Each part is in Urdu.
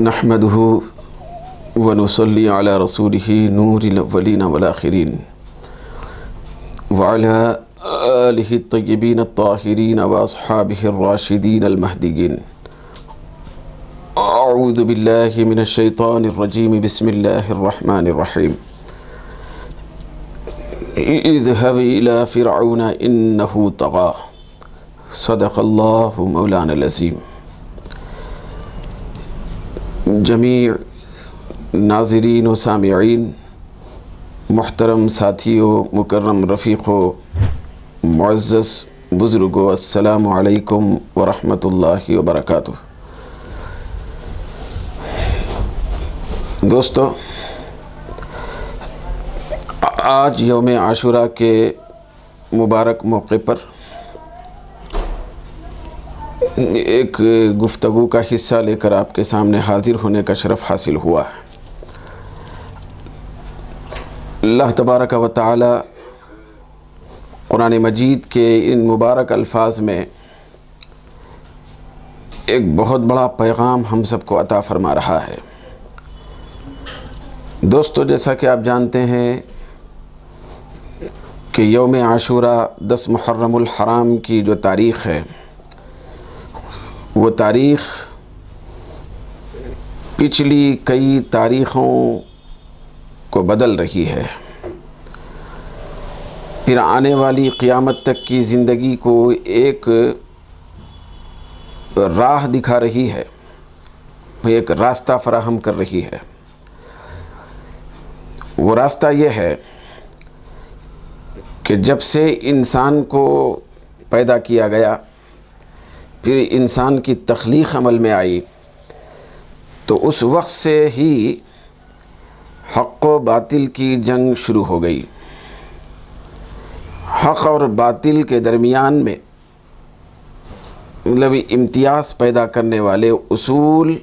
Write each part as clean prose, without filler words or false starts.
نحمده ونصلي على رسوله نور الأولين والآخرين وعلى آله الطيبين الطاهرين وأصحابه الراشدين المهديين. أعوذ بالله من الشيطان الرجيم. بسم الله الرحمن الرحيم. اذهب إلى فرعون إنه طغى. صدق الله مولانا العظيم. جمیع ناظرین و سامعین، محترم ساتھیوں، مکرم رفیقوں، معزز بزرگوں، السلام علیکم ورحمۃ اللہ وبرکاتہ۔ دوستو، آج یوم عاشوراء کے مبارک موقع پر ایک گفتگو کا حصہ لے کر آپ کے سامنے حاضر ہونے کا شرف حاصل ہوا ہے۔ اللہ تبارک و تعالی قرآن مجید کے ان مبارک الفاظ میں ایک بہت بڑا پیغام ہم سب کو عطا فرما رہا ہے۔ دوستو، جیسا کہ آپ جانتے ہیں کہ یوم عاشوراء 10 محرم الحرام کی جو تاریخ ہے، وہ تاریخ پچھلی کئی تاریخوں کو بدل رہی ہے، پھر آنے والی قیامت تک کی زندگی کو ایک راہ دکھا رہی ہے، ایک راستہ فراہم کر رہی ہے۔ وہ راستہ یہ ہے کہ جب سے انسان کو پیدا کیا گیا، پھر انسان کی تخلیق عمل میں آئی، تو اس وقت سے ہی حق و باطل کی جنگ شروع ہو گئی۔ حق اور باطل کے درمیان میں امتیاز پیدا کرنے والے اصول،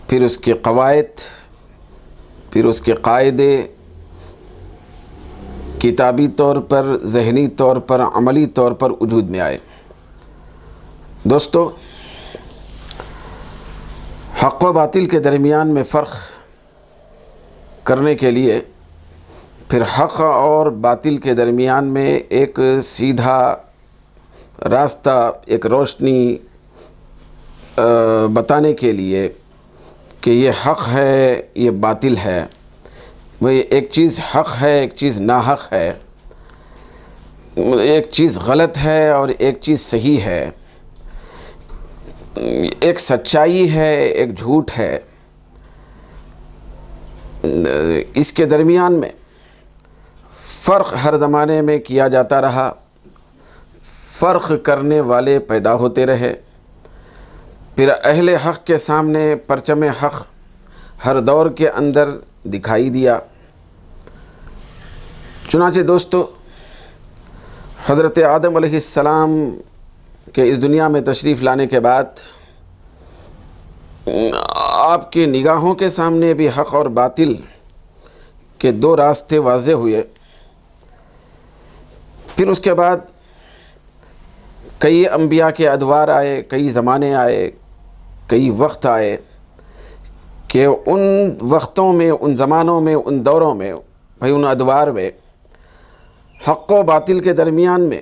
پھر اس کے قواعد، پھر اس کے قاعدے کتابی طور پر، ذہنی طور پر، عملی طور پر وجود میں آئے۔ دوستو، حق و باطل کے درمیان میں فرق کرنے کے لیے پھر حق اور باطل کے درمیان میں ایک سیدھا راستہ، ایک روشنی بتانے کے لیے کہ یہ حق ہے، یہ باطل ہے، وہ ایک چیز حق ہے، ایک چیز ناحق ہے، ایک چیز غلط ہے اور ایک چیز صحیح ہے، ایک سچائی ہے، ایک جھوٹ ہے، اس کے درمیان میں فرق ہر زمانے میں کیا جاتا رہا، فرق کرنے والے پیدا ہوتے رہے، پھر اہل حق کے سامنے پرچم حق ہر دور کے اندر دکھائی دیا۔ چنانچہ دوستو، حضرت آدم علیہ السلام کہ اس دنیا میں تشریف لانے کے بعد آپ کی نگاہوں کے سامنے بھی حق اور باطل کے دو راستے واضح ہوئے۔ پھر اس کے بعد کئی انبیاء کے ادوار آئے، کئی زمانے آئے، کئی وقت آئے کہ ان وقتوں میں، ان زمانوں میں، ان دوروں میں، ان ادوار میں حق و باطل کے درمیان میں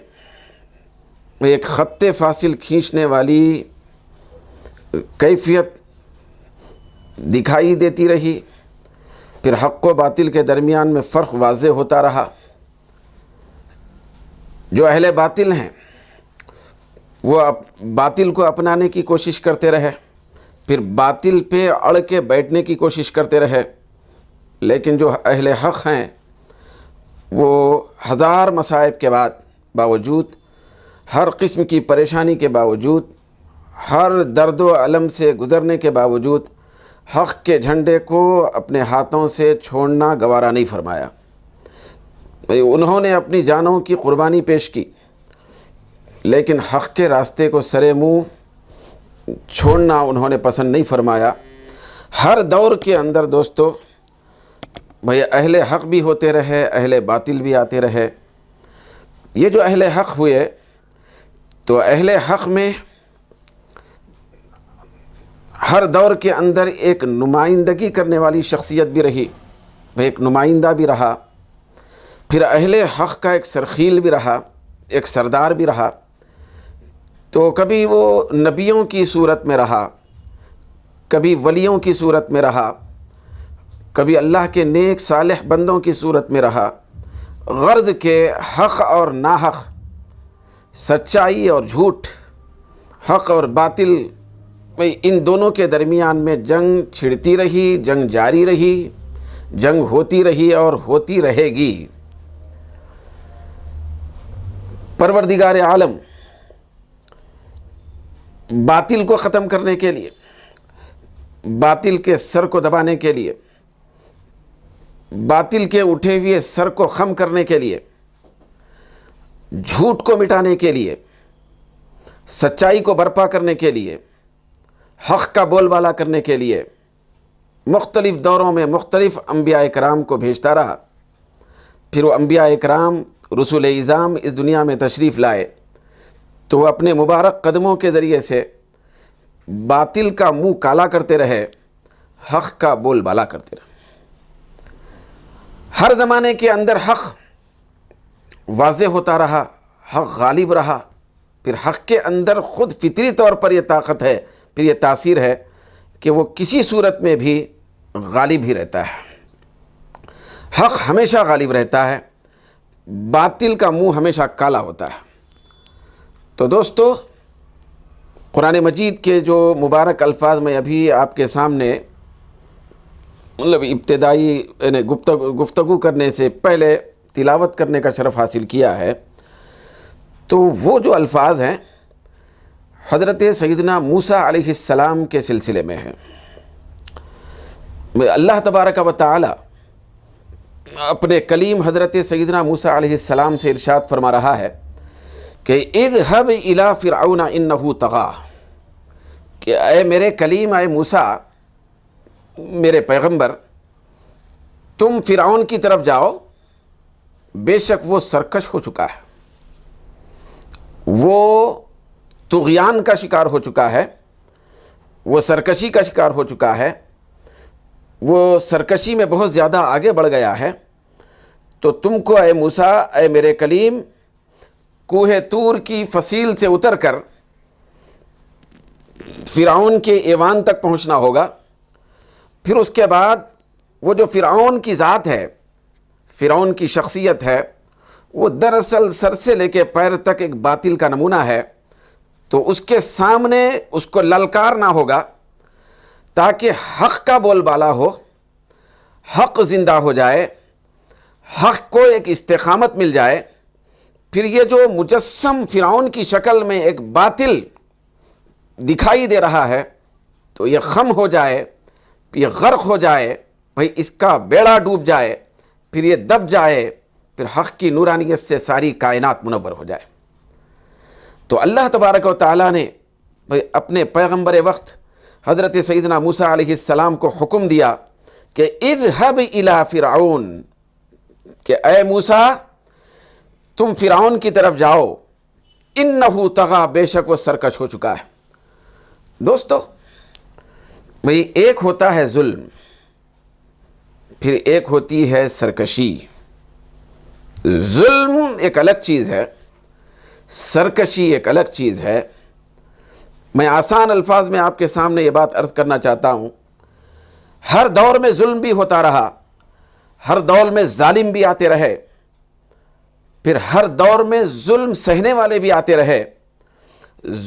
ایک خط فاصل کھینچنے والی کیفیت دکھائی دیتی رہی۔ پھر حق و باطل کے درمیان میں فرق واضح ہوتا رہا۔ جو اہل باطل ہیں وہ باطل کو اپنانے کی کوشش کرتے رہے، پھر باطل پہ اڑ کے بیٹھنے کی کوشش کرتے رہے، لیکن جو اہل حق ہیں وہ ہزار مصائب کے باوجود، ہر قسم کی پریشانی کے باوجود، ہر درد و الم سے گزرنے کے باوجود حق کے جھنڈے کو اپنے ہاتھوں سے چھوڑنا گوارا نہیں فرمایا۔ انہوں نے اپنی جانوں کی قربانی پیش کی، لیکن حق کے راستے کو سرے منہ چھوڑنا انہوں نے پسند نہیں فرمایا۔ ہر دور کے اندر دوستو، اہل حق بھی ہوتے رہے، اہل باطل بھی آتے رہے۔ یہ جو اہل حق ہوئے، تو اہل حق میں ہر دور کے اندر ایک نمائندگی کرنے والی شخصیت بھی رہی، وہ ایک نمائندہ بھی رہا، پھر اہل حق کا ایک سرخیل بھی رہا، ایک سردار بھی رہا۔ تو کبھی وہ نبیوں کی صورت میں رہا، کبھی ولیوں کی صورت میں رہا، کبھی اللہ کے نیک صالح بندوں کی صورت میں رہا، غرض کے حق اور ناحق، سچائی اور جھوٹ، حق اور باطل، ان دونوں کے درمیان میں جنگ چھڑتی رہی، جنگ جاری رہی، جنگ ہوتی رہی اور ہوتی رہے گی۔ پروردگار عالم باطل کو ختم کرنے کے لیے، باطل کے سر کو دبانے کے لیے، باطل کے اٹھے ہوئے سر کو خم کرنے کے لیے، جھوٹ کو مٹانے کے لیے، سچائی کو برپا کرنے کے لیے، حق کا بول بالا کرنے کے لیے مختلف دوروں میں مختلف انبیاء کرام کو بھیجتا رہا۔ پھر وہ انبیاء کرام رسول اعظام اس دنیا میں تشریف لائے تو وہ اپنے مبارک قدموں کے ذریعے سے باطل کا منہ کالا کرتے رہے، حق کا بول بالا کرتے رہے۔ ہر زمانے کے اندر حق واضح ہوتا رہا، حق غالب رہا۔ پھر حق کے اندر خود فطری طور پر یہ طاقت ہے، پھر یہ تاثیر ہے کہ وہ کسی صورت میں بھی غالب ہی رہتا ہے۔ حق ہمیشہ غالب رہتا ہے، باطل کا منہ ہمیشہ کالا ہوتا ہے۔ تو دوستو، قرآن مجید کے جو مبارک الفاظ میں ابھی آپ کے سامنے ابتدائی گفتگو کرنے سے پہلے تلاوت کرنے کا شرف حاصل کیا ہے، تو وہ جو الفاظ ہیں حضرت سیدنا موسیٰ علیہ السلام کے سلسلے میں ہیں۔ اللہ تبارک و تعالی اپنے کلیم حضرت سیدنا موسیٰ علیہ السلام سے ارشاد فرما رہا ہے کہ اذهب الى فرعون انه طغى، کہ اے میرے کلیم، اے موسیٰ، میرے پیغمبر، تم فرعون کی طرف جاؤ، بے شک وہ سرکش ہو چکا ہے، وہ طغیان کا شکار ہو چکا ہے، وہ سرکشی کا شکار ہو چکا ہے، وہ سرکشی میں بہت زیادہ آگے بڑھ گیا ہے۔ تو تم کو اے موسیٰ، اے میرے کلیم، کوہ طور کی فصیل سے اتر کر فرعون کے ایوان تک پہنچنا ہوگا۔ پھر اس کے بعد وہ جو فرعون کی ذات ہے، فرعون کی شخصیت ہے، وہ دراصل سر سے لے کے پیر تک ایک باطل کا نمونہ ہے۔ تو اس کے سامنے اس کو للکارنا ہوگا تاکہ حق کا بول بالا ہو، حق زندہ ہو جائے، حق کو ایک استقامت مل جائے۔ پھر یہ جو مجسم فرعون کی شکل میں ایک باطل دکھائی دے رہا ہے، تو یہ خم ہو جائے، یہ غرق ہو جائے، بھئی اس کا بیڑا ڈوب جائے، پھر یہ دب جائے، پھر حق کی نورانیت سے ساری کائنات منور ہو جائے۔ تو اللہ تبارک و تعالیٰ نے اپنے پیغمبر وقت حضرت سیدنا موسیٰ علیہ السلام کو حکم دیا کہ اذهب الى فرعون، کہ اے موسیٰ تم فرعون کی طرف جاؤ، انہ طغی، بے شک وہ سرکش ہو چکا ہے۔ دوستو، بھئی ایک ہوتا ہے ظلم، پھر ایک ہوتی ہے سرکشی۔ ظلم ایک الگ چیز ہے، سرکشی ایک الگ چیز ہے۔ میں آسان الفاظ میں آپ کے سامنے یہ بات عرض کرنا چاہتا ہوں، ہر دور میں ظلم بھی ہوتا رہا، ہر دور میں ظالم بھی آتے رہے، پھر ہر دور میں ظلم سہنے والے بھی آتے رہے،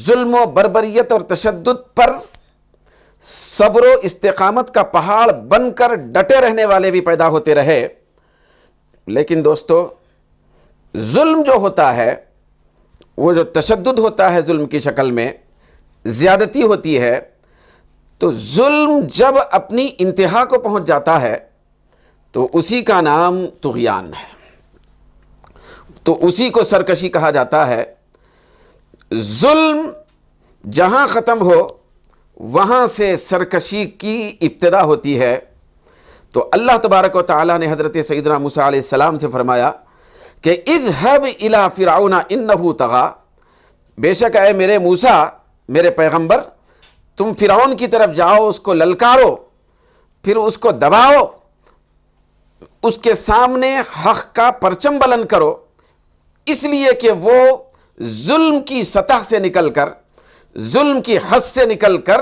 ظلم و بربریت اور تشدد پر صبر و استقامت کا پہاڑ بن کر ڈٹے رہنے والے بھی پیدا ہوتے رہے۔ لیکن دوستو، ظلم جو ہوتا ہے، وہ جو تشدد ہوتا ہے ظلم کی شکل میں، زیادتی ہوتی ہے، تو ظلم جب اپنی انتہا کو پہنچ جاتا ہے تو اسی کا نام طغیان ہے، تو اسی کو سرکشی کہا جاتا ہے۔ ظلم جہاں ختم ہو وہاں سے سرکشی کی ابتدا ہوتی ہے۔ تو اللہ تبارک و تعالیٰ نے حضرت سیدنا موسیٰ علیہ السلام سے فرمایا کہ اذهب الى فرعون انه طغى، بے شک اے میرے موسیٰ، میرے پیغمبر، تم فرعون کی طرف جاؤ، اس کو للکارو، پھر اس کو دباؤ، اس کے سامنے حق کا پرچم بلند کرو، اس لیے کہ وہ ظلم کی سطح سے نکل کر، ظلم کی حد سے نکل کر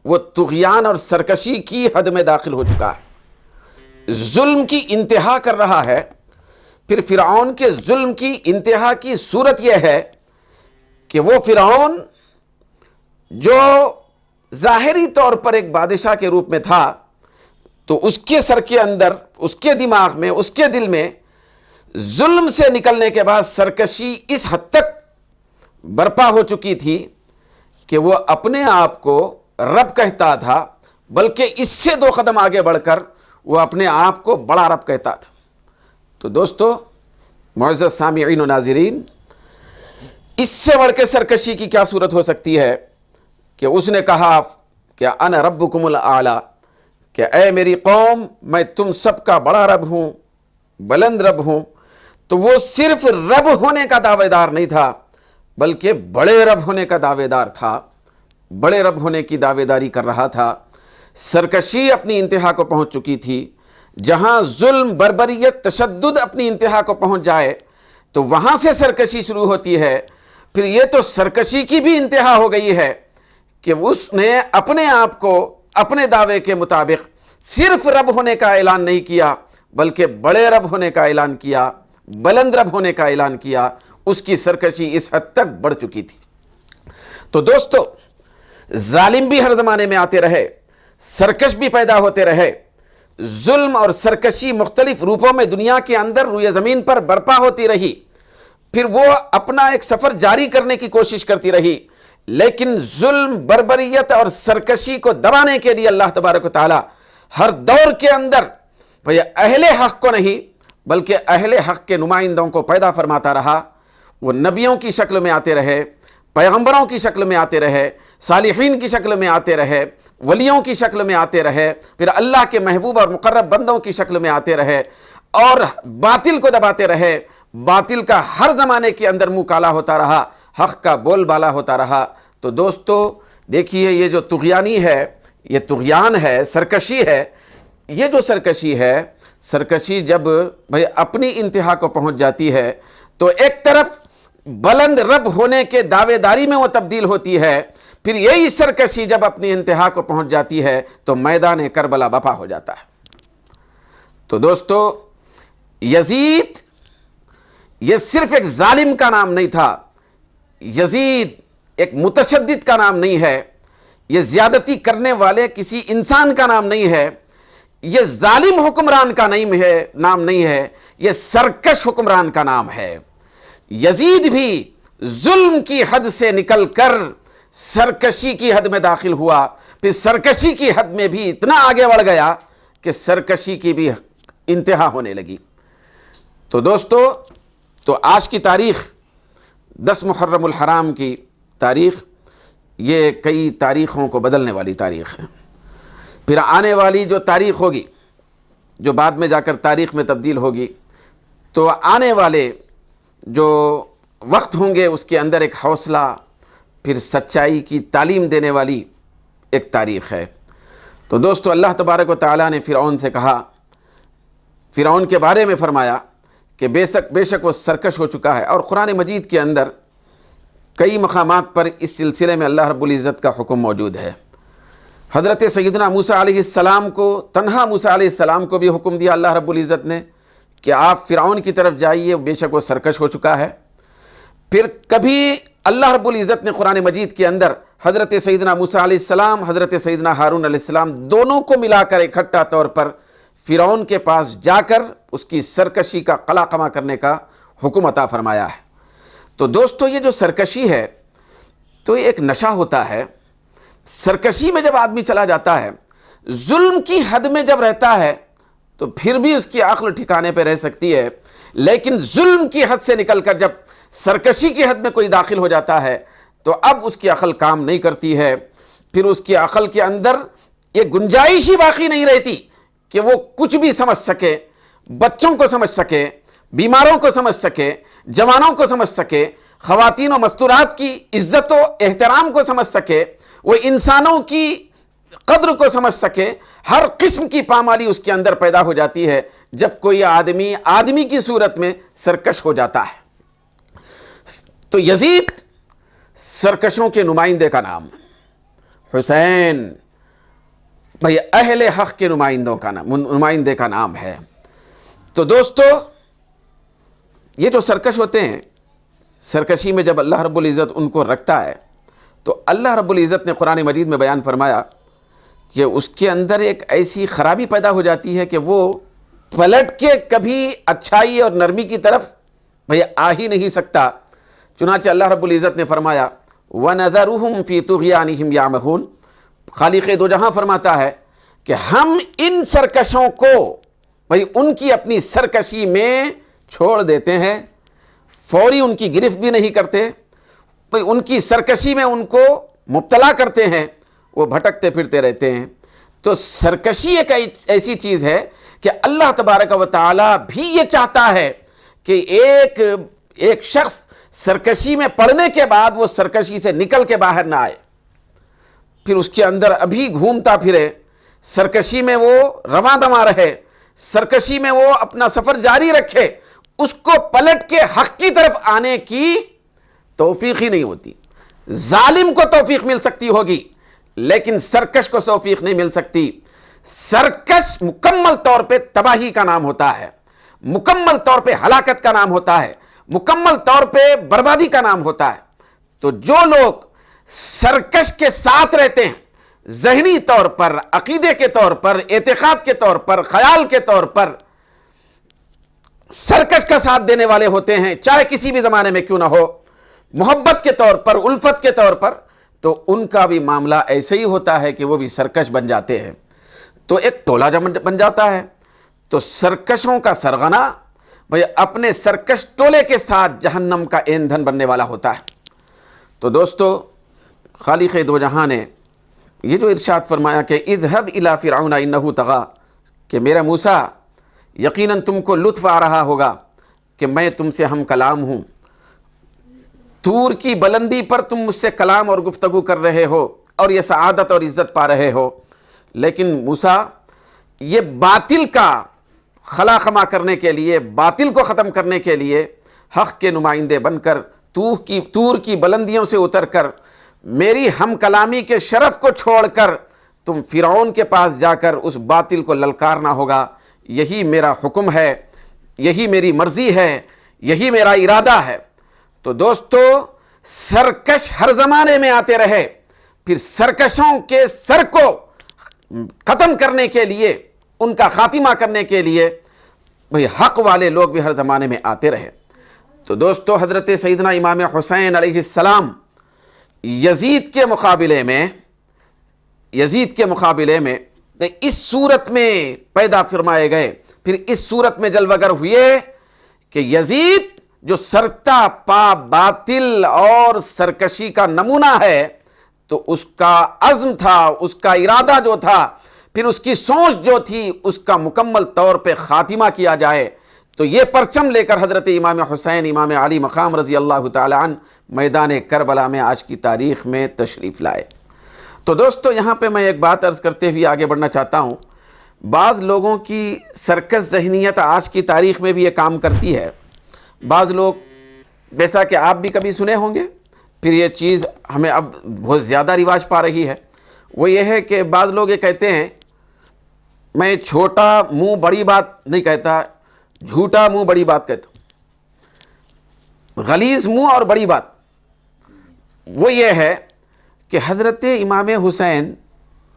وہ طغیان اور سرکشی کی حد میں داخل ہو چکا ہے، ظلم کی انتہا کر رہا ہے۔ پھر فرعون کے ظلم کی انتہا کی صورت یہ ہے کہ وہ فرعون جو ظاہری طور پر ایک بادشاہ کے روپ میں تھا، تو اس کے سر کے اندر، اس کے دماغ میں، اس کے دل میں ظلم سے نکلنے کے بعد سرکشی اس حد تک برپا ہو چکی تھی کہ وہ اپنے آپ کو رب کہتا تھا، بلکہ اس سے 2 قدم آگے بڑھ کر وہ اپنے آپ کو بڑا رب کہتا تھا۔ تو دوستو، معزز سامعین و ناظرین، اس سے بڑھ کے سرکشی کی کیا صورت ہو سکتی ہے کہ اس نے کہا کہ انا ربکم الاعلی، کہ اے میری قوم، میں تم سب کا بڑا رب ہوں، بلند رب ہوں۔ تو وہ صرف رب ہونے کا دعوے دار نہیں تھا، بلکہ بڑے رب ہونے کا دعوے دار تھا، بڑے رب ہونے کی دعوے داری کر رہا تھا۔ سرکشی اپنی انتہا کو پہنچ چکی تھی۔ جہاں ظلم، بربریت، تشدد اپنی انتہا کو پہنچ جائے تو وہاں سے سرکشی شروع ہوتی ہے۔ پھر یہ تو سرکشی کی بھی انتہا ہو گئی ہے کہ اس نے اپنے آپ کو اپنے دعوے کے مطابق صرف رب ہونے کا اعلان نہیں کیا، بلکہ بڑے رب ہونے کا اعلان کیا، بلند رب ہونے کا اعلان کیا۔ اس کی سرکشی اس حد تک بڑھ چکی تھی۔ تو دوستو، ظالم بھی ہر زمانے میں آتے رہے، سرکش بھی پیدا ہوتے رہے، ظلم اور سرکشی مختلف روپوں میں دنیا کے اندر روئے زمین پر برپا ہوتی رہی۔ پھر وہ اپنا ایک سفر جاری کرنے کی کوشش کرتی رہی، لیکن ظلم، بربریت اور سرکشی کو دبانے کے لیے اللہ تبارک و تعالی ہر دور کے اندر اہل حق کو نہیں بلکہ اہل حق کے نمائندوں کو پیدا فرماتا رہا۔ وہ نبیوں کی شکل میں آتے رہے، پیغمبروں کی شکل میں آتے رہے، صالحین کی شکل میں آتے رہے، ولیوں کی شکل میں آتے رہے، پھر اللہ کے محبوب اور مقرب بندوں کی شکل میں آتے رہے، اور باطل کو دباتے رہے۔ باطل کا ہر زمانے کے اندر منہ کالا ہوتا رہا، حق کا بول بالا ہوتا رہا۔ تو دوستو دیکھیے، یہ جو طغیانی ہے، یہ طغیان ہے، سرکشی ہے۔ یہ جو سرکشی ہے، سرکشی جب اپنی انتہا کو پہنچ جاتی ہے تو ایک طرف بلند رب ہونے کے دعوے داری میں وہ تبدیل ہوتی ہے، پھر یہی سرکشی جب اپنی انتہا کو پہنچ جاتی ہے تو میدان کربلا بپا ہو جاتا ہے۔ تو دوستو، یزید یہ صرف ایک ظالم کا نام نہیں تھا، یزید ایک متشدد کا نام نہیں ہے، یہ زیادتی کرنے والے کسی انسان کا نام نہیں ہے، یہ ظالم حکمران کا نام نہیں ہے، یہ سرکش حکمران کا نام ہے۔ یزید بھی ظلم کی حد سے نکل کر سرکشی کی حد میں داخل ہوا، پھر سرکشی کی حد میں بھی اتنا آگے بڑھ گیا کہ سرکشی کی بھی انتہا ہونے لگی۔ تو دوستو، تو آج کی تاریخ 10 محرم الحرام کی تاریخ، یہ کئی تاریخوں کو بدلنے والی تاریخ ہے۔ پھر آنے والی جو تاریخ ہوگی، جو بعد میں جا کر تاریخ میں تبدیل ہوگی، تو آنے والے جو وقت ہوں گے اس کے اندر ایک حوصلہ، پھر سچائی کی تعلیم دینے والی ایک تاریخ ہے۔ تو دوستو، اللہ تبارک و تعالیٰ نے فرعون سے کہا، فرعون کے بارے میں فرمایا کہ بے شک وہ سرکش ہو چکا ہے، اور قرآن مجید کے اندر کئی مقامات پر اس سلسلے میں اللہ رب العزت کا حکم موجود ہے۔ حضرت سیدنا موسیٰ علیہ السلام کو، تنہا موسیٰ علیہ السلام کو بھی حکم دیا اللہ رب العزت نے کہ آپ فرعون کی طرف جائیے، بے شک وہ سرکش ہو چکا ہے۔ پھر کبھی اللہ رب العزت نے قرآن مجید کے اندر حضرت سیدنا موسیٰ علیہ السلام، حضرت سیدنا ہارون علیہ السلام دونوں کو ملا کر اکٹھا طور پر فرعون کے پاس جا کر اس کی سرکشی کا قلاقمہ کرنے کا حکم عطا فرمایا ہے۔ تو دوستو، یہ جو سرکشی ہے تو یہ ایک نشہ ہوتا ہے۔ سرکشی میں جب آدمی چلا جاتا ہے، ظلم کی حد میں جب رہتا ہے تو پھر بھی اس کی عقل ٹھکانے پہ رہ سکتی ہے، لیکن ظلم کی حد سے نکل کر جب سرکشی کی حد میں کوئی داخل ہو جاتا ہے تو اب اس کی عقل کام نہیں کرتی ہے۔ پھر اس کی عقل کے اندر یہ گنجائش ہی باقی نہیں رہتی کہ وہ کچھ بھی سمجھ سکے، بچوں کو سمجھ سکے، بیماروں کو سمجھ سکے، جوانوں کو سمجھ سکے، خواتین و مستورات کی عزت و احترام کو سمجھ سکے، وہ انسانوں کی قدر کو سمجھ سکے، ہر قسم کی پامالی اس کے اندر پیدا ہو جاتی ہے جب کوئی آدمی کی صورت میں سرکش ہو جاتا ہے۔ تو یزید سرکشوں کے نمائندے کا نام، حسین بھئی اہل حق کے نمائندے کا نام ہے۔ تو دوستو، یہ جو سرکش ہوتے ہیں، سرکشی میں جب اللہ رب العزت ان کو رکھتا ہے تو اللہ رب العزت نے قرآن مجید میں بیان فرمایا کہ اس کے اندر ایک ایسی خرابی پیدا ہو جاتی ہے کہ وہ پلٹ کے کبھی اچھائی اور نرمی کی طرف بھئی آ ہی نہیں سکتا۔ چنانچہ اللہ رب العزت نے فرمایا وَنَذَرُهُمْ فِي طُغْيَانِهِمْ يَعْمَهُونَ، خالق دو جہاں فرماتا ہے کہ ہم ان سرکشوں کو بھئی ان کی اپنی سرکشی میں چھوڑ دیتے ہیں، فوری ان کی گرفت بھی نہیں کرتے، بھئی ان کی سرکشی میں ان کو مبتلا کرتے ہیں، وہ بھٹکتے پھرتے رہتے ہیں۔ تو سرکشی ایک ایسی چیز ہے کہ اللہ تبارک و تعالی بھی یہ چاہتا ہے کہ ایک شخص سرکشی میں پڑنے کے بعد وہ سرکشی سے نکل کے باہر نہ آئے، پھر اس کے اندر ابھی گھومتا پھرے، سرکشی میں وہ رواں دواں رہے، سرکشی میں وہ اپنا سفر جاری رکھے، اس کو پلٹ کے حق کی طرف آنے کی توفیق ہی نہیں ہوتی۔ ظالم کو توفیق مل سکتی ہوگی لیکن سرکش کو توفیق نہیں مل سکتی۔ سرکش مکمل طور پہ تباہی کا نام ہوتا ہے، مکمل طور پہ ہلاکت کا نام ہوتا ہے، مکمل طور پہ بربادی کا نام ہوتا ہے۔ تو جو لوگ سرکش کے ساتھ رہتے ہیں، ذہنی طور پر، عقیدے کے طور پر، اعتقاد کے طور پر، خیال کے طور پر سرکش کا ساتھ دینے والے ہوتے ہیں، چاہے کسی بھی زمانے میں کیوں نہ ہو، محبت کے طور پر، الفت کے طور پر، تو ان کا بھی معاملہ ایسے ہی ہوتا ہے کہ وہ بھی سرکش بن جاتے ہیں۔ تو ایک ٹولہ جب بن جاتا ہے تو سرکشوں کا سرغنہ بھئی اپنے سرکش ٹولے کے ساتھ جہنم کا ایندھن بننے والا ہوتا ہے۔ تو دوستو، خالق دو جہاں نے یہ جو ارشاد فرمایا کہ اذهب الى فرعون انه طغى، کہ میرا موسیٰ یقیناً تم کو لطف آ رہا ہوگا کہ میں تم سے ہم کلام ہوں، طور کی بلندی پر تم مجھ سے کلام اور گفتگو کر رہے ہو اور یہ سعادت اور عزت پا رہے ہو، لیکن موسیٰ یہ باطل کا خلا خما کرنے کے لیے، باطل کو ختم کرنے کے لیے حق کے نمائندے بن کر طور کی بلندیوں سے اتر کر میری ہم کلامی کے شرف کو چھوڑ کر تم فرعون کے پاس جا کر اس باطل کو للکارنا ہوگا۔ یہی میرا حکم ہے، یہی میری مرضی ہے، یہی میرا ارادہ ہے۔ تو دوستو، سرکش ہر زمانے میں آتے رہے، پھر سرکشوں کے سر کو ختم کرنے کے لیے، ان کا خاتمہ کرنے کے لیے بھئی حق والے لوگ بھی ہر زمانے میں آتے رہے۔ تو دوستو، حضرت سیدنا امام حسین علیہ السلام یزید کے مقابلے میں اس صورت میں پیدا فرمائے گئے، پھر اس صورت میں جلوہ گر ہوئے کہ یزید جو سرتا پا باطل اور سرکشی کا نمونہ ہے، تو اس کا عزم تھا، اس کا ارادہ جو تھا، پھر اس کی سوچ جو تھی، اس کا مکمل طور پہ خاتمہ کیا جائے۔ تو یہ پرچم لے کر حضرت امام حسین امام علی مقام رضی اللہ تعالی عنہ میدان کربلا میں آج کی تاریخ میں تشریف لائے۔ تو دوستو، یہاں پہ میں ایک بات عرض کرتے ہوئے آگے بڑھنا چاہتا ہوں۔ بعض لوگوں کی سرکش ذہنیت آج کی تاریخ میں بھی یہ کام کرتی ہے۔ بعض لوگ، جیسا کہ آپ بھی کبھی سنے ہوں گے، پھر یہ چیز ہمیں اب بہت زیادہ رواج پا رہی ہے، وہ یہ ہے کہ بعض لوگ یہ کہتے ہیں میں چھوٹا منہ بڑی بات نہیں کہتا، جھوٹا منہ بڑی بات کہتا ہوں۔ غلیظ منہ اور بڑی بات وہ یہ ہے کہ حضرت امام حسین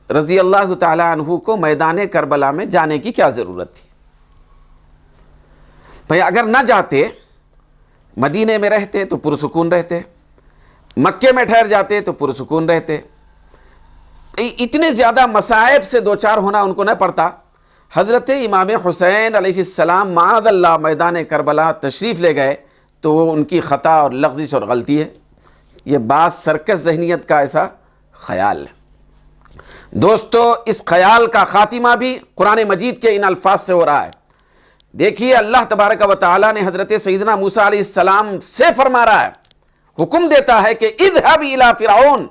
رضی اللہ تعالی عنہ کو میدان کربلا میں جانے کی کیا ضرورت تھی؟ بھئی اگر نہ جاتے، مدینے میں رہتے تو پرسکون رہتے، مکے میں ٹھہر جاتے تو پرسکون رہتے، اتنے زیادہ مصائب سے دوچار ہونا ان کو نہ پڑتا۔ حضرت امام حسین علیہ السلام معاذ اللہ میدان کربلا تشریف لے گئے تو وہ ان کی خطا اور لغزش اور غلطی ہے۔ یہ بعض سرکش ذہنیت کا ایسا خیال ہے۔ دوستو، اس خیال کا خاتمہ بھی قرآن مجید کے ان الفاظ سے ہو رہا ہے۔ دیکھیے، اللہ تبارک و تعالی نے حضرت سیدنا موسیٰ علیہ السلام سے فرما رہا ہے حکم دیتا ہے کہ اذهب الى فرعون،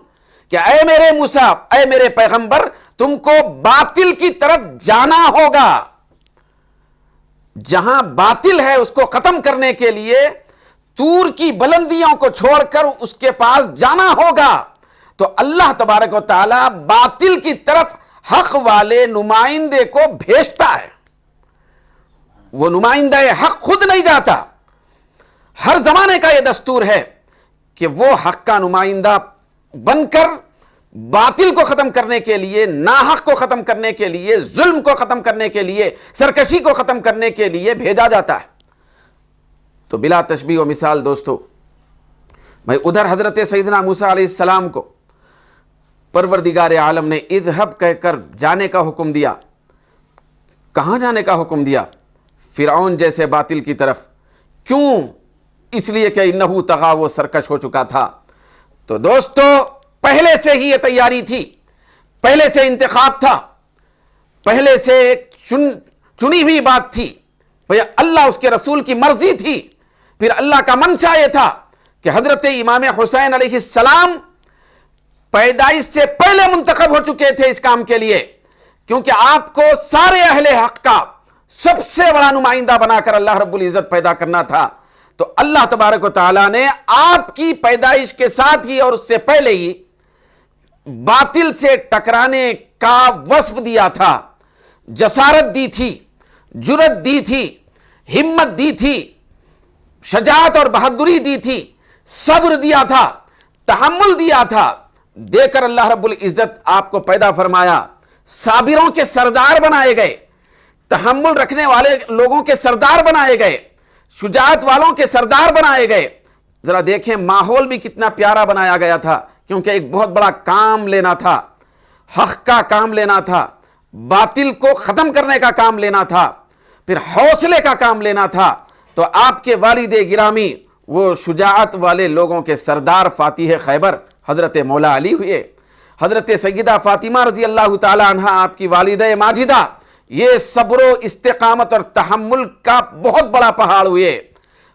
کہ اے میرے موسیٰ، اے میرے پیغمبر، تم کو باطل کی طرف جانا ہوگا، جہاں باطل ہے اس کو ختم کرنے کے لیے طور کی بلندیوں کو چھوڑ کر اس کے پاس جانا ہوگا۔ تو اللہ تبارک و تعالی باطل کی طرف حق والے نمائندے کو بھیجتا ہے، وہ نمائندہ حق خود نہیں جاتا۔ ہر زمانے کا یہ دستور ہے کہ وہ حق کا نمائندہ بن کر باطل کو ختم کرنے کے لیے، ناحق کو ختم کرنے کے لیے، ظلم کو ختم کرنے کے لیے، سرکشی کو ختم کرنے کے لیے بھیجا جاتا ہے۔ تو بلا تشبیہ و مثال دوستو، میں ادھر حضرت سیدنا موسیٰ علیہ السلام کو پروردگار عالم نے اذهب کہہ کر جانے کا حکم دیا۔ کہاں جانے کا حکم دیا؟ فرعون جیسے باطل کی طرف۔ کیوں؟ اس لیے کہ انہو طغی، وہ سرکش ہو چکا تھا۔ تو دوستو پہلے سے ہی یہ تیاری تھی، پہلے سے انتخاب تھا، پہلے سے ایک چنی ہوئی بات تھی، اللہ اس کے رسول کی مرضی تھی۔ پھر اللہ کا منشا یہ تھا کہ حضرت امام حسین علیہ السلام پیدائش سے پہلے منتخب ہو چکے تھے اس کام کے لیے، کیونکہ آپ کو سارے اہل حق کا سب سے بڑا نمائندہ بنا کر اللہ رب العزت پیدا کرنا تھا۔ تو اللہ تبارک و تعالیٰ نے آپ کی پیدائش کے ساتھ ہی اور اس سے پہلے ہی باطل سے ٹکرانے کا وصف دیا تھا، جسارت دی تھی، جرأت دی تھی، ہمت دی تھی، شجاعت اور بہادری دی تھی، صبر دیا تھا، تحمل دیا تھا، دے کر اللہ رب العزت آپ کو پیدا فرمایا۔ صابروں کے سردار بنائے گئے، تحمل رکھنے والے لوگوں کے سردار بنائے گئے، شجاعت والوں کے سردار بنائے گئے۔ ذرا دیکھیں ماحول بھی کتنا پیارا بنایا گیا تھا، کیونکہ ایک بہت بڑا کام لینا تھا، حق کا کام لینا تھا، باطل کو ختم کرنے کا کام لینا تھا، پھر حوصلے کا کام لینا تھا۔ تو آپ کے والد گرامی وہ شجاعت والے لوگوں کے سردار فاتح خیبر حضرت مولا علی ہوئے۔ حضرت سیدہ فاطمہ رضی اللہ تعالی عنہ آپ کی والدہ ماجدہ، یہ صبر و استقامت اور تحمل کا بہت بڑا پہاڑ ہوئے۔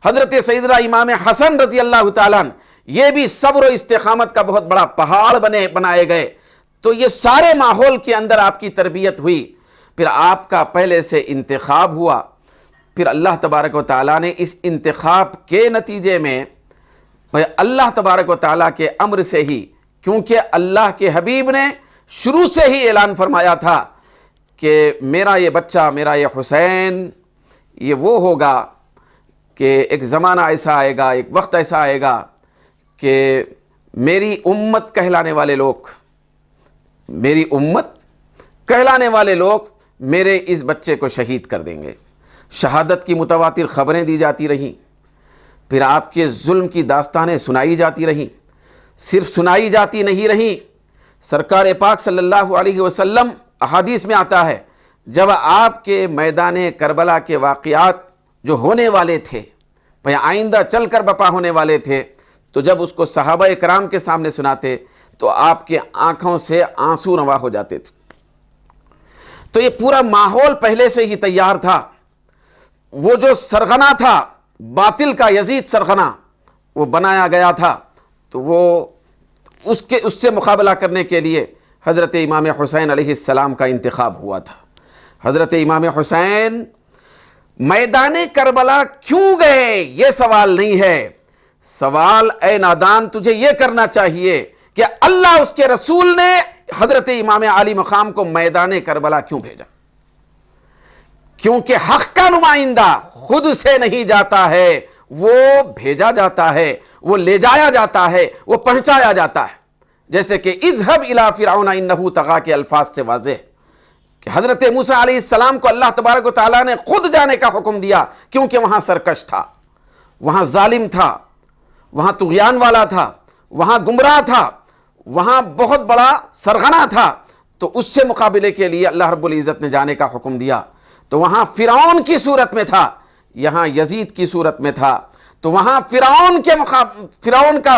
حضرت سیدنا امام حسن رضی اللہ تعالیٰ عنہ، یہ بھی صبر و استقامت کا بہت بڑا پہاڑ بنائے گئے۔ تو یہ سارے ماحول کے اندر آپ کی تربیت ہوئی، پھر آپ کا پہلے سے انتخاب ہوا، پھر اللہ تبارک و تعالیٰ نے اس انتخاب کے نتیجے میں اللہ تبارک و تعالیٰ کے امر سے ہی، کیونکہ اللہ کے حبیب نے شروع سے ہی اعلان فرمایا تھا کہ میرا یہ بچہ، میرا یہ حسین، یہ وہ ہوگا کہ ایک زمانہ ایسا آئے گا، ایک وقت ایسا آئے گا کہ میری امت کہلانے والے لوگ، میری امت کہلانے والے لوگ میرے اس بچے کو شہید کر دیں گے۔ شہادت کی متواتر خبریں دی جاتی رہیں، پھر آپ کے ظلم کی داستانیں سنائی جاتی رہیں، صرف سنائی جاتی نہیں رہیں، سرکار پاک صلی اللہ علیہ وسلم، احادیث میں آتا ہے، جب آپ کے میدان کربلا کے واقعات جو ہونے والے تھے، آئندہ چل کر بپا ہونے والے تھے، تو جب اس کو صحابہ کرام کے سامنے سناتے تو آپ کے آنکھوں سے آنسو رواں ہو جاتے تھے۔ تو یہ پورا ماحول پہلے سے ہی تیار تھا۔ وہ جو سرغنہ تھا، باطل کا یزید سرغنہ، وہ بنایا گیا تھا، تو وہ اس سے مقابلہ کرنے کے لیے حضرت امام حسین علیہ السلام کا انتخاب ہوا تھا۔ حضرت امام حسین میدان کربلا کیوں گئے، یہ سوال نہیں ہے۔ سوال اے نادان تجھے یہ کرنا چاہیے کہ اللہ اس کے رسول نے حضرت امام علی مقام کو میدان کربلا کیوں بھیجا؟ کیونکہ حق کا نمائندہ خود سے نہیں جاتا ہے، وہ بھیجا جاتا ہے، وہ لے جایا جاتا ہے، وہ پہنچایا جاتا ہے۔ جیسے کہ اذهب الى فرعون انه طغى کے الفاظ سے واضح کہ حضرت موسیٰ علیہ السلام کو اللہ تبارک و تعالیٰ نے خود جانے کا حکم دیا، کیونکہ وہاں سرکش تھا، وہاں ظالم تھا، وہاں طغیان والا تھا، وہاں گمراہ تھا، وہاں بہت بڑا سرغنہ تھا۔ تو اس سے مقابلے کے لیے اللہ رب العزت نے جانے کا حکم دیا۔ تو وہاں فرعون کی صورت میں تھا، یہاں یزید کی صورت میں تھا۔ تو وہاں فرعون کا